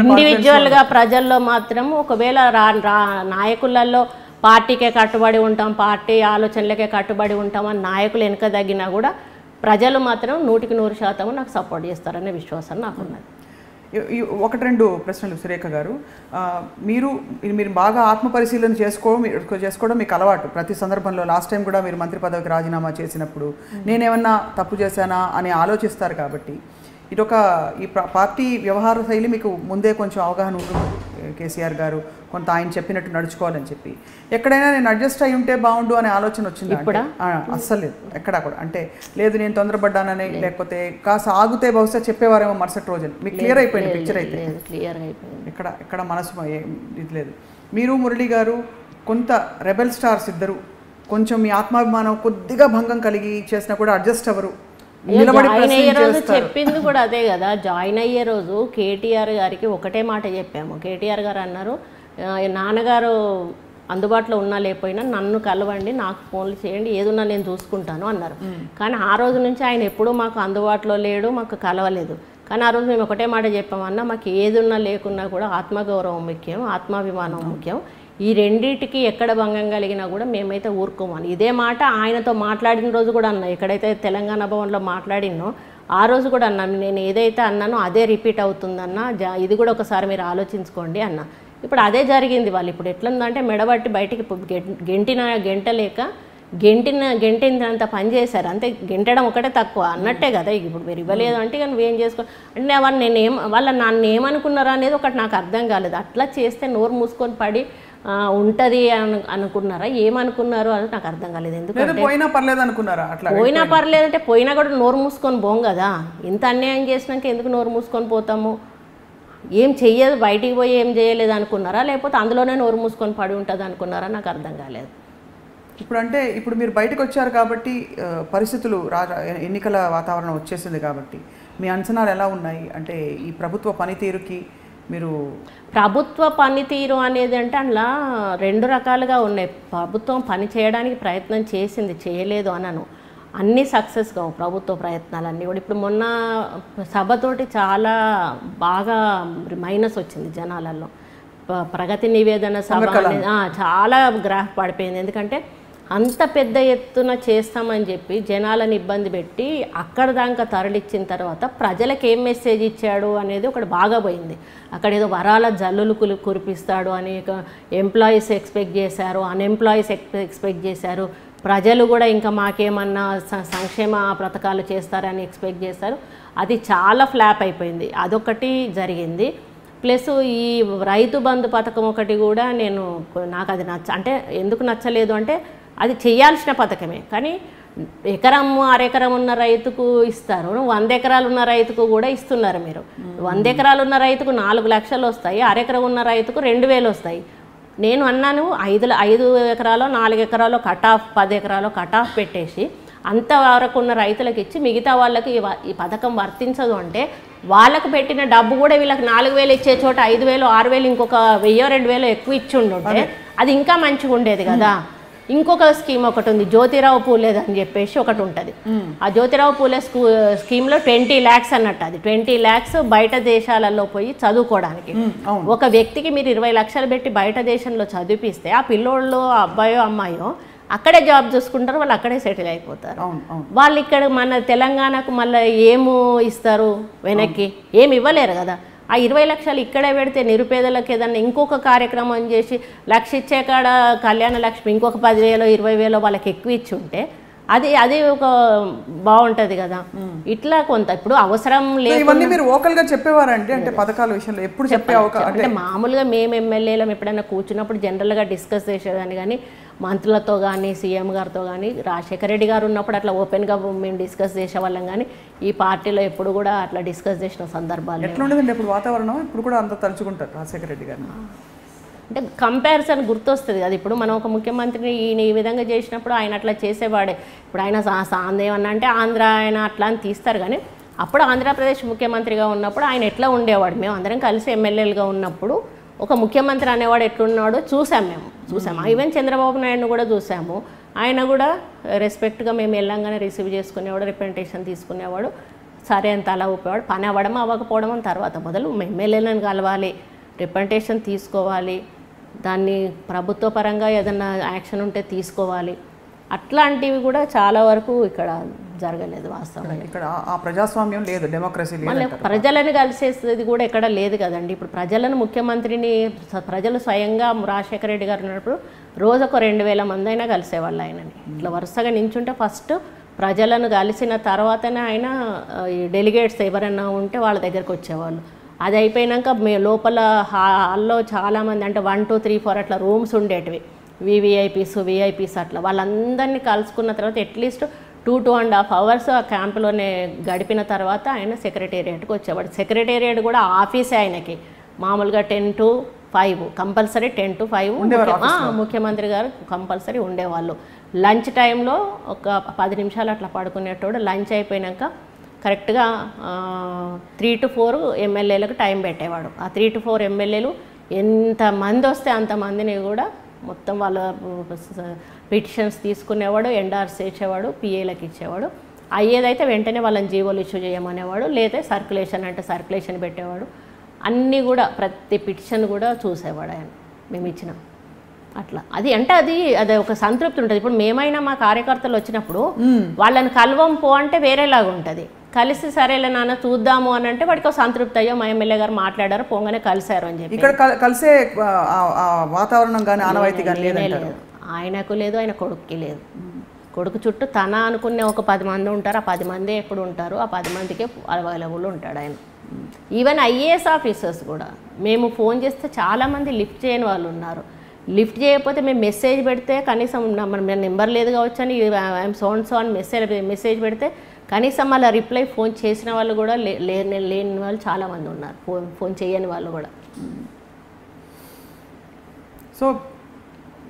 ఇండివిజువల్ గా ప్రజల్లో మాత్రం ఒకవేళ నాయకులలో పార్టీకే కట్టుబడి ఉంటాం, పార్టీ ఆలోచనలకే కట్టుబడి ఉంటామని నాయకులు వెనుక తగ్గినా కూడా ప్రజలు మాత్రం 100% నాకు సపోర్ట్ చేస్తారనే విశ్వాసం నాకున్నది. 1-2 ప్రశ్నలు సురేఖ గారు. మీరు బాగా ఆత్మపరిశీలన చేసుకోవడం మీకు అలవాటు ప్రతి సందర్భంలో. లాస్ట్ టైం కూడా మీరు మంత్రి పదవికి రాజీనామా చేసినప్పుడు నేనేమన్నా తప్పు చేశానా అని ఆలోచిస్తారు. కాబట్టి ఇదొక ఈ పార్టీ వ్యవహార శైలి మీకు ముందే కొంచెం అవగాహన ఉంటుంది. కేసీఆర్ గారు కొంత ఆయన చెప్పినట్టు నడుచుకోవాలని చెప్పి ఎక్కడైనా నేను అడ్జస్ట్ అయి ఉంటే బాగుండు అనే ఆలోచన వచ్చింది? అస్సలు లేదు ఎక్కడా కూడా. అంటే లేదు నేను తొందరపడ్డానని, లేకపోతే కాస్త ఆగితే బహుశా చెప్పేవారేమో మరుసటి రోజు. మీకు క్లియర్ అయిపోయింది పిక్చర్ అయితే? ఎక్కడ మనసు ఇది లేదు. మీరు మురళి గారు కొంత రెబెల్ స్టార్స్ ఇద్దరు కొంచెం మీ ఆత్మాభిమానం కొద్దిగా భంగం కలిగి చేసినా కూడా అడ్జస్ట్ అవ్వరు. జాయిన్ అయ్యే రోజు చెప్పింది కూడా అదే కదా. జాయిన్ అయ్యే రోజు కేటీఆర్ గారికి ఒకటే మాట చెప్పాము. కేటీఆర్ గారు అన్నారు, నాన్నగారు అందుబాటులో ఉన్నా లేకపోయినా నన్ను కలవండి, నాకు ఫోన్లు చేయండి, ఏదున్నా నేను చూసుకుంటాను అన్నారు. కానీ ఆ రోజు నుంచి ఆయన ఎప్పుడూ మాకు అందుబాటులో లేడు, మాకు కలవలేదు. కానీ ఆ రోజు మేము ఒకటే మాట చెప్పామన్నా, మాకు ఏదున్నా లేకున్నా కూడా ఆత్మగౌరవం ముఖ్యం, ఆత్మాభిమానం ముఖ్యం. ఈ రెండింటికి ఎక్కడ భంగం కలిగినా కూడా మేమైతే ఊరుకోమని ఇదే మాట ఆయనతో మాట్లాడిన రోజు కూడా అన్నా. ఎక్కడైతే తెలంగాణ భవన్లో మాట్లాడినో ఆ రోజు కూడా అన్నా, నేను ఏదైతే అన్నానో అదే రిపీట్ అవుతుందన్నా, ఇది కూడా ఒకసారి మీరు ఆలోచించుకోండి అన్నా. ఇప్పుడు అదే జరిగింది. వాళ్ళు ఇప్పుడు ఎట్లుందంటే మెడబట్టి బయటికి గెంటలేక గెంటినంత పని చేశారు. అంతే, గెంటడం ఒకటే తక్కువ అన్నట్టే కదా. ఇప్పుడు మీరు ఇవ్వలేదు అంటే నువ్వేం చేసుకో అంటే వాళ్ళ నన్ను ఏమనుకున్నారా అనేది ఒకటి నాకు అర్థం కాలేదు. అట్లా చేస్తే నోరు మూసుకొని పడి ఉంటుంది అనుకున్నారా, ఏమనుకున్నారు అని నాకు అర్థం కాలేదు. ఎందుకంటే పోయినా పర్లేదు అనుకున్నారా? అట్లా పోయినా పర్లేదంటే పోయినా కూడా నోరు మూసుకొని పోం కదా. ఇంత అన్యాయం చేసినాక ఎందుకు నోరు మూసుకొని పోతాము? ఏం చెయ్యదు, బయటికి పోయి ఏం చేయలేదు అనుకున్నారా, లేకపోతే అందులోనే నోరు మూసుకొని పడి ఉంటుంది అనుకున్నారా? నాకు అర్థం కాలేదు. ఇప్పుడు మీరు బయటకు వచ్చారు కాబట్టి పరిస్థితులు ఎన్నికల వాతావరణం వచ్చేసింది కాబట్టి మీ అంచనాలు ఎలా ఉన్నాయి? అంటే ఈ ప్రభుత్వ పనితీరుకి మీరు ప్రభుత్వ పనితీరు అనేది అంటే అందులో 2 రకాలుగా ఉన్నాయి. ప్రభుత్వం పని చేయడానికి ప్రయత్నం చేసింది, చేయలేదు అనను. అన్నీ సక్సెస్ కావు ప్రభుత్వ ప్రయత్నాలన్నీ కూడా. ఇప్పుడు మొన్న సభతోటి చాలా బాగా మైనస్ వచ్చింది జనాలలో. ప్రగతి నివేదన సభ చాలా గ్రాఫ్ పడిపోయింది. ఎందుకంటే అంత పెద్ద ఎత్తున చేస్తామని చెప్పి జనాలను ఇబ్బంది పెట్టి అక్కడ దాకా తరలిచ్చిన తర్వాత ప్రజలకు ఏం మెసేజ్ ఇచ్చాడు అనేది ఒకటి బాగా పోయింది. అక్కడ ఏదో వరాల జల్లులు కురిపిస్తాడు అని ఎంప్లాయీస్ ఎక్స్పెక్ట్ చేశారు, అన్ఎంప్లాయీస్ ఎక్స్పెక్ట్ చేశారు. ప్రజలు కూడా ఇంకా మాకేమన్నా సంక్షేమ పథకాలు చేస్తారని ఎక్స్పెక్ట్ చేస్తారు. అది చాలా ఫ్లాప్ అయిపోయింది. అదొకటి జరిగింది. ప్లస్ ఈ రైతు బంధు పథకం ఒకటి కూడా నాకు అది అంటే ఎందుకు నచ్చలేదు అంటే అది చేయాల్సిన పథకమే, కానీ ఎకరం అరెకరం ఉన్న రైతుకు ఇస్తారు, 100 ఎకరాలు ఉన్న రైతుకు కూడా ఇస్తున్నారు. మీరు 100 ఎకరాలు ఉన్న రైతుకు 4 లక్షలు వస్తాయి, అరెకరం ఉన్న రైతుకు 2000 వస్తాయి. నేను అన్నాను 5 ఎకరాలో 4 ఎకరాలో కట్ ఆఫ్, 10 ఎకరాలో కట్ ఆఫ్ పెట్టేసి అంతవరకు ఉన్న రైతులకు ఇచ్చి మిగతా వాళ్ళకి ఈ పథకం వర్తించదు అంటే వాళ్ళకు పెట్టిన డబ్బు కూడా వీళ్ళకి 4000 ఇచ్చే చోట 5000, 6000 ఇంకొక 1000, 2000 ఎక్కువ ఇచ్చి ఉండుంటే అది ఇంకా మంచిగా ఉండేది కదా. ఇంకొక స్కీమ్ ఒకటి ఉంది, జ్యోతిరావు పూలే అని చెప్పేసి ఒకటి ఉంటుంది. ఆ జ్యోతిరావు పూలే స్కీమ్లో 20 lakhs అన్నట్టు. అది 20 lakhs బయట దేశాలలో పోయి చదువుకోవడానికి. ఒక వ్యక్తికి మీరు 20 లక్షలు పెట్టి బయట దేశంలో చదివిపిస్తే ఆ పిల్లోళ్ళు అబ్బాయో అమ్మాయో అక్కడే జాబ్ చూసుకుంటారు, వాళ్ళు అక్కడే సెటిల్ అయిపోతారు. వాళ్ళు ఇక్కడ మన తెలంగాణకు మళ్ళీ ఏమో ఇస్తారు, వెనక్కి ఏమి ఇవ్వలేరు కదా. ఆ 20 లక్షలు ఇక్కడే పెడితే నిరుపేదలకు ఏదన్నా ఇంకొక కార్యక్రమం చేసి 1 లక్ష ఇచ్చే కాడ కళ్యాణ లక్ష్మి ఇంకొక 10,000 20,000 వాళ్ళకి ఎక్కువ ఇచ్చి ఉంటే అది ఒక బాగుంటది కదా. ఇట్లా కొంత ఇప్పుడు అవసరం లేదు. ఇవన్నీ మీరు ఓకల్ గా చెప్పేవారండి, అంటే పథకాల విషయంలో ఎప్పుడు చెప్పే అంటే మామూలుగా మేము ఎమ్మెల్యేలం ఎప్పుడైనా కూర్చున్నప్పుడు జనరల్గా డిస్కస్ చేసేదాన్ని, కానీ మంత్రులతో కానీ సీఎం గారితో కానీ రాజశేఖర రెడ్డి గారు ఉన్నప్పుడు అట్లా ఓపెన్గా మేము డిస్కస్ చేసేవాళ్ళం, కానీ ఈ పార్టీలో ఎప్పుడు కూడా అట్లా డిస్కస్ చేసిన సందర్భాలు ఎట్లా ఉండదండి ఇప్పుడు వాతావరణం? ఇప్పుడు కూడా అంత తలుచుకుంటారు రాజశేఖర రెడ్డి గారిని అంటే కంపారిజన్ గుర్తొస్తుంది కదా. ఇప్పుడు మనం ఒక ముఖ్యమంత్రిని ఈయన ఈ విధంగా చేసినప్పుడు ఆయన అట్లా చేసేవాడే. ఇప్పుడు ఆయన ఏమన్నా అంటే ఆంధ్ర ఆయన అట్లా అని తీస్తారు, కానీ అప్పుడు ఆంధ్రప్రదేశ్ ముఖ్యమంత్రిగా ఉన్నప్పుడు ఆయన ఎట్లా ఉండేవాడు, మేము అందరం కలిసి ఎమ్మెల్యేలుగా ఉన్నప్పుడు ఒక ముఖ్యమంత్రి అనేవాడు ఎట్లున్నాడో చూసాము. ఈవెన్ చంద్రబాబు నాయుడును కూడా చూసాము. ఆయన కూడా రెస్పెక్ట్గా మేము వెళ్ళంగానే రిసీవ్ చేసుకునేవాడు, రిప్రజెంటేషన్ తీసుకునేవాడు, సరే అంత అలా ఊపేవాడు. పని అవ్వడం అవ్వకపోవడం అని తర్వాత మొదలు ఎమ్మెల్యేలను కలవాలి, రిప్రజెంటేషన్ తీసుకోవాలి, దాన్ని ప్రభుత్వ పరంగా ఏదన్నా యాక్షన్ ఉంటే తీసుకోవాలి. అట్లాంటివి కూడా చాలా వరకు ఇక్కడ జరగలేదు వాస్తవంగా. ఇక్కడ ఆ ప్రజాస్వామ్యం లేదు, డెమోక్రసీ లేదు. మళ్ళీ ప్రజలను కలిసేది కూడా ఎక్కడ లేదు కదండి. ఇప్పుడు ప్రజలను ముఖ్యమంత్రిని ప్రజలు స్వయంగా రాజశేఖర రెడ్డి గారు ఉన్నప్పుడు రోజుకు 2,000 మంది అయినా కలిసేవాళ్ళు ఆయనని. ఇట్లా వరుసగా నించుంటే ఫస్ట్ ప్రజలను కలిసిన తర్వాతనే ఆయన ఈ డెలిగేట్స్ ఎవరైనా ఉంటే వాళ్ళ దగ్గరికి వచ్చేవాళ్ళు. అది అయిపోయాక లోపల హాల్లో చాలామంది అంటే 1 2 3 4 అట్లా రూమ్స్ ఉండేటివి, విఐపీస్ అట్లా వాళ్ళందరినీ కలుసుకున్న తర్వాత అట్లీస్ట్ 2.5 hours ఆ క్యాంపులోనే గడిపిన తర్వాత ఆయన సెక్రటేరియట్కి వచ్చేవాడు. సెక్రటేరియట్ కూడా ఆఫీసే ఆయనకి మామూలుగా 10 to 5 కంపల్సరీ 10 to 5 ముఖ్యమంత్రి గారు కంపల్సరీ ఉండేవాళ్ళు. లంచ్ టైంలో ఒక 10 నిమిషాలు అట్లా పడుకునేటోడు. లంచ్ అయిపోయాక కరెక్ట్గా 3 to 4 ఎమ్మెల్యేలకు టైం పెట్టేవాడు. ఆ 3 to 4 ఎమ్మెల్యేలు ఎంతమంది వస్తే అంతమందిని కూడా మొత్తం వాళ్ళ పిటిషన్స్ తీసుకునేవాడు, ఎండార్స్ ఇచ్చేవాడు, పిఏలకు ఇచ్చేవాడు. అయ్యేదైతే వెంటనే వాళ్ళని జీవోలు ఇష్యూ చేయమనేవాడు, లేదా సర్క్యులేషన్ అంటే సర్క్యులేషన్ పెట్టేవాడు. అన్నీ కూడా ప్రతి పిటిషన్ కూడా చూసేవాడు ఆయన మేము ఇచ్చిన అట్లా. అది అంటే అది ఒక సంతృప్తి ఉంటుంది. ఇప్పుడు మేమైనా మా కార్యకర్తలు వచ్చినప్పుడు వాళ్ళని కలవం పో అంటే వేరేలాగా ఉంటుంది. కలిసి సరేలే నాన్న చూద్దాము అని అంటే వాడికి సంతృప్తి, అయ్యో మా ఎమ్మెల్యే గారు మాట్లాడారు పోగానే కలిసారు అని చెప్పి. ఇక్కడ కలిసే వాతావరణం కానీ ఆనవాయితీ కానీ లేదు, ఆయనకు లేదు, ఆయన కొడుకుకి లేదు. కొడుకు చుట్టూ తన అనుకునే ఒక 10 మంది ఉంటారు, ఆ 10 మంది ఎప్పుడు ఉంటారు, ఆ 10 మందికే అవైలబుల్ ఉంటాడు ఆయన. ఈవెన్ ఐఏఎస్ ఆఫీసర్స్ కూడా మేము ఫోన్ చేస్తే చాలామంది లిఫ్ట్ చేయని వాళ్ళు ఉన్నారు. లిఫ్ట్ చేయకపోతే మేము మెసేజ్ పెడితే కనీసం మన నెంబర్ లేదు కావచ్చు అని ఐఎమ్ సో అని మెసేజ్ పెడితే కనీసం అలా రిప్లై ఫోన్ చేసిన వాళ్ళు కూడా లేని వాళ్ళు చాలామంది ఉన్నారు, ఫోన్ చేయని వాళ్ళు కూడా. సో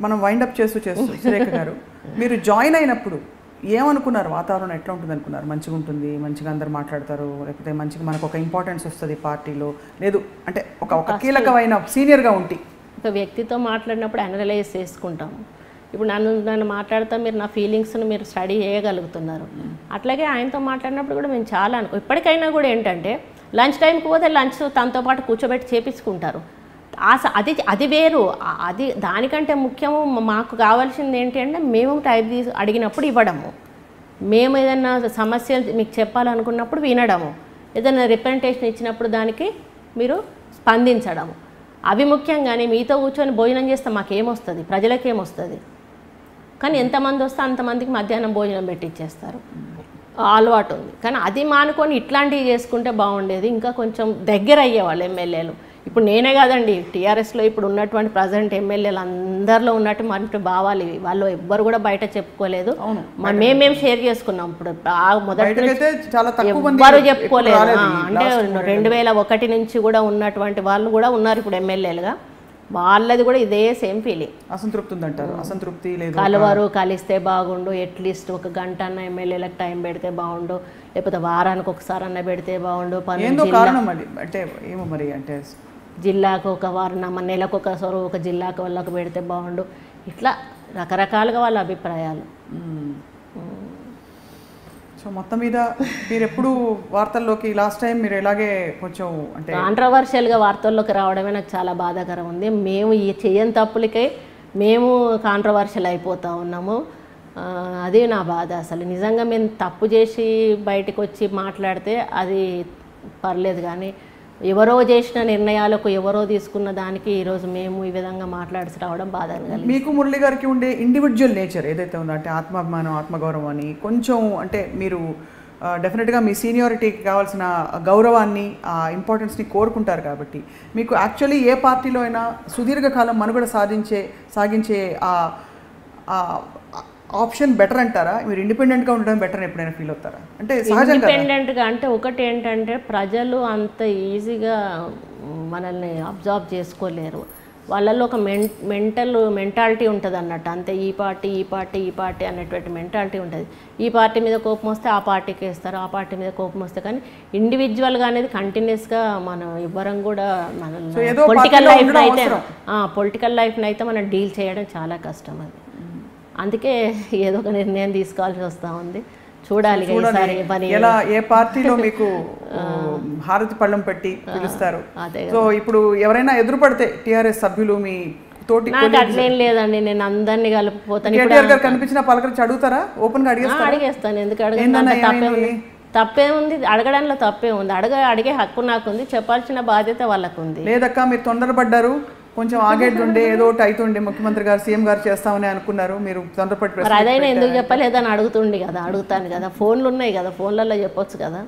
మనం వైండప్ చేస్తూ సురేఖ గారు, మీరు జాయిన్ అయినప్పుడు ఏమనుకున్నారు? వాతావరణం ఎట్లా ఉంటుంది అనుకున్నారు? మంచిగా ఉంటుంది, మంచిగా అందరు మాట్లాడతారు, లేకపోతే మంచిగా మనకు ఒక ఇంపార్టెన్స్ వస్తుంది పార్టీలో, లేదు అంటే ఒక కీలకమైన సీనియర్గా ఉంటే ఒక వ్యక్తితో మాట్లాడినప్పుడు అనలైజ్ చేసుకుంటాము. ఇప్పుడు నన్ను మాట్లాడతా మీరు నా ఫీలింగ్స్ను మీరు స్టడీ చేయగలుగుతున్నారు. అట్లాగే ఆయనతో మాట్లాడినప్పుడు కూడా మేము చాలా ఇప్పటికైనా కూడా ఏంటంటే లంచ్ టైంకి పోతే లంచ్ తనతో పాటు కూర్చోబెట్టి చేపించుకుంటారు. అది వేరు. అది దానికంటే ముఖ్యము మాకు కావాల్సింది ఏంటి అంటే మేము టైం అడిగినప్పుడు ఇవ్వడము, మేము ఏదైనా సమస్య మీకు చెప్పాలనుకున్నప్పుడు వినడము, ఏదైనా రిప్రజెంటేషన్ ఇచ్చినప్పుడు దానికి మీరు స్పందించడము, అవి ముఖ్యంగానే మీతో కూర్చొని భోజనం చేస్తే మాకేమొస్తుంది, ప్రజలకేమొస్తుంది. కానీ ఎంతమంది వస్తే అంతమందికి మధ్యాహ్నం భోజనం పెట్టిచ్చేస్తారు, అలవాటు ఉంది. కానీ అది మానుకొని ఇట్లాంటివి చేసుకుంటే బాగుండేది, ఇంకా కొంచెం దగ్గర అయ్యేవాళ్ళు ఎమ్మెల్యేలు. ఇప్పుడు నేనే కాదండి, టీఆర్ఎస్లో ఇప్పుడు ఉన్నటువంటి ప్రజెంట్ ఎమ్మెల్యేలు అందరిలో ఉన్నట్టు మరి భావాలు ఇవి, వాళ్ళు ఎవ్వరు కూడా బయట చెప్పుకోలేదు. మేము షేర్ చేసుకున్నాం. ఇప్పుడు మొదటి ఎవ్వరు చెప్పుకోలేదు. అంటే 2001 నుంచి కూడా ఉన్నటువంటి వాళ్ళు కూడా ఉన్నారు ఇప్పుడు ఎమ్మెల్యేలుగా, వాళ్ళది కూడా ఇదే సేమ్ ఫీలింగ్. అసంతృప్తి ఉందంటారు. అసంతృప్తి లేదు, కలవరు, కలిస్తే బాగుండు, అట్లీస్ట్ ఒక గంట అన్న ఎమ్మెల్యేలకు టైం పెడితే బాగుండు, లేకపోతే వారానికి ఒకసారి అన్న పెడితే బాగుండు. అంటే ఏమో మరి అంటే జిల్లాకు ఒక వారం నెలకు ఒకసారి ఒక జిల్లాకు వాళ్ళకు పెడితే బాగుండు. ఇట్లా రకరకాలుగా వాళ్ళ అభిప్రాయాలు. సో మొత్తం మీద మీరు ఎప్పుడు వార్తల్లోకి లాస్ట్ టైం మీరు ఎలాగే కొంచెం అంటే కాంట్రవర్షియల్గా వార్తల్లోకి రావడమే నాకు చాలా బాధాకరం ఉంది. మేము ఈ చేయని తప్పులకే మేము కాంట్రవర్షియల్ అయిపోతూ ఉన్నాము. అదే నా బాధ. అసలు నిజంగా మేము తప్పు చేసి బయటకు వచ్చి మాట్లాడితే అది పర్లేదు, కానీ ఎవరో చేసిన నిర్ణయాలకు ఎవరో తీసుకున్న దానికి ఈరోజు మేము ఈ విధంగా మాట్లాడి రావడం బాధగా. మీకు మురళి గారికి ఉండే ఇండివిజువల్ నేచర్ ఏదైతే ఉందో అంటే ఆత్మాభిమానం, ఆత్మగౌరవం అని కొంచెం అంటే మీరు డెఫినెట్గా మీ సీనియారిటీకి కావాల్సిన గౌరవాన్ని, ఆ ఇంపార్టెన్స్ని కోరుకుంటారు కాబట్టి మీకు యాక్చువల్లీ ఏ పార్టీలో అయినా సుదీర్ఘకాలం మనుగడ సాగించే ఆప్షన్ బెటర్ అంటారా? మీరు ఇండిపెండెంట్గా ఉండడం బెటర్ ఎప్పుడైనా ఫీల్ అవుతారా? అంటే ఇండిపెండెంట్గా అంటే ఒకటి ఏంటంటే ప్రజలు అంత ఈజీగా మనల్ని అబ్జర్వ్ చేసుకోలేరు. వాళ్ళల్లో ఒక మెంటాలిటీ ఉంటుంది అన్నట్టు, అంతే ఈ పార్టీ అనేటువంటి మెంటాలిటీ ఉంటుంది. ఈ పార్టీ మీద కోపం వస్తే ఆ పార్టీకి వేస్తారు, ఆ పార్టీ మీద కోపం వస్తే. కానీ ఇండివిజువల్గా అనేది కంటిన్యూస్గా మనం ఇవ్వరం కూడా మన పొలిటికల్ లైఫ్ని అయితే మనం డీల్ చేయడం చాలా కష్టం. అది అందుకే ఏదో ఒక నిర్ణయం తీసుకోవాల్సి వస్తూ ఉంది. చూడాలి ఎలా ఏ పార్టీలో మీకు హారతి పళ్ళం పెట్టి పిలుస్తారు. సో ఇప్పుడు ఎవరైనా ఎదురుపడితే టీఆర్ఎస్ సభ్యులు మీ తోటి, నాకు అట్లేం లేదండి, నేను అందరినీ కలిపిపోతాను. కేటీఆర్ గారు కనిపించిన పలకరించి అడుగుతారా? ఓపెన్ గా అడిగేస్తాను. ఎందుకు తప్పేముంది? అడగడంలో తప్పేముంది? అడిగే హక్కు నాకుంది, చెప్పాల్సిన బాధ్యత వాళ్ళకు ఉంది. లేదక్క మీరు తొందరపడ్డారు, కొంచెం ఆగేటుండే, ఏదో ఒకటి అవుతుండే, ముఖ్యమంత్రి గారు సీఎం గారు చేస్తామని అనుకున్నారు, మీరు తొందరపడి అదైనా ఎందుకు చెప్పలేదని అడుగుతాను కదా. ఫోన్లు ఉన్నాయి కదా, ఫోన్లలో చెప్పొచ్చు కదా.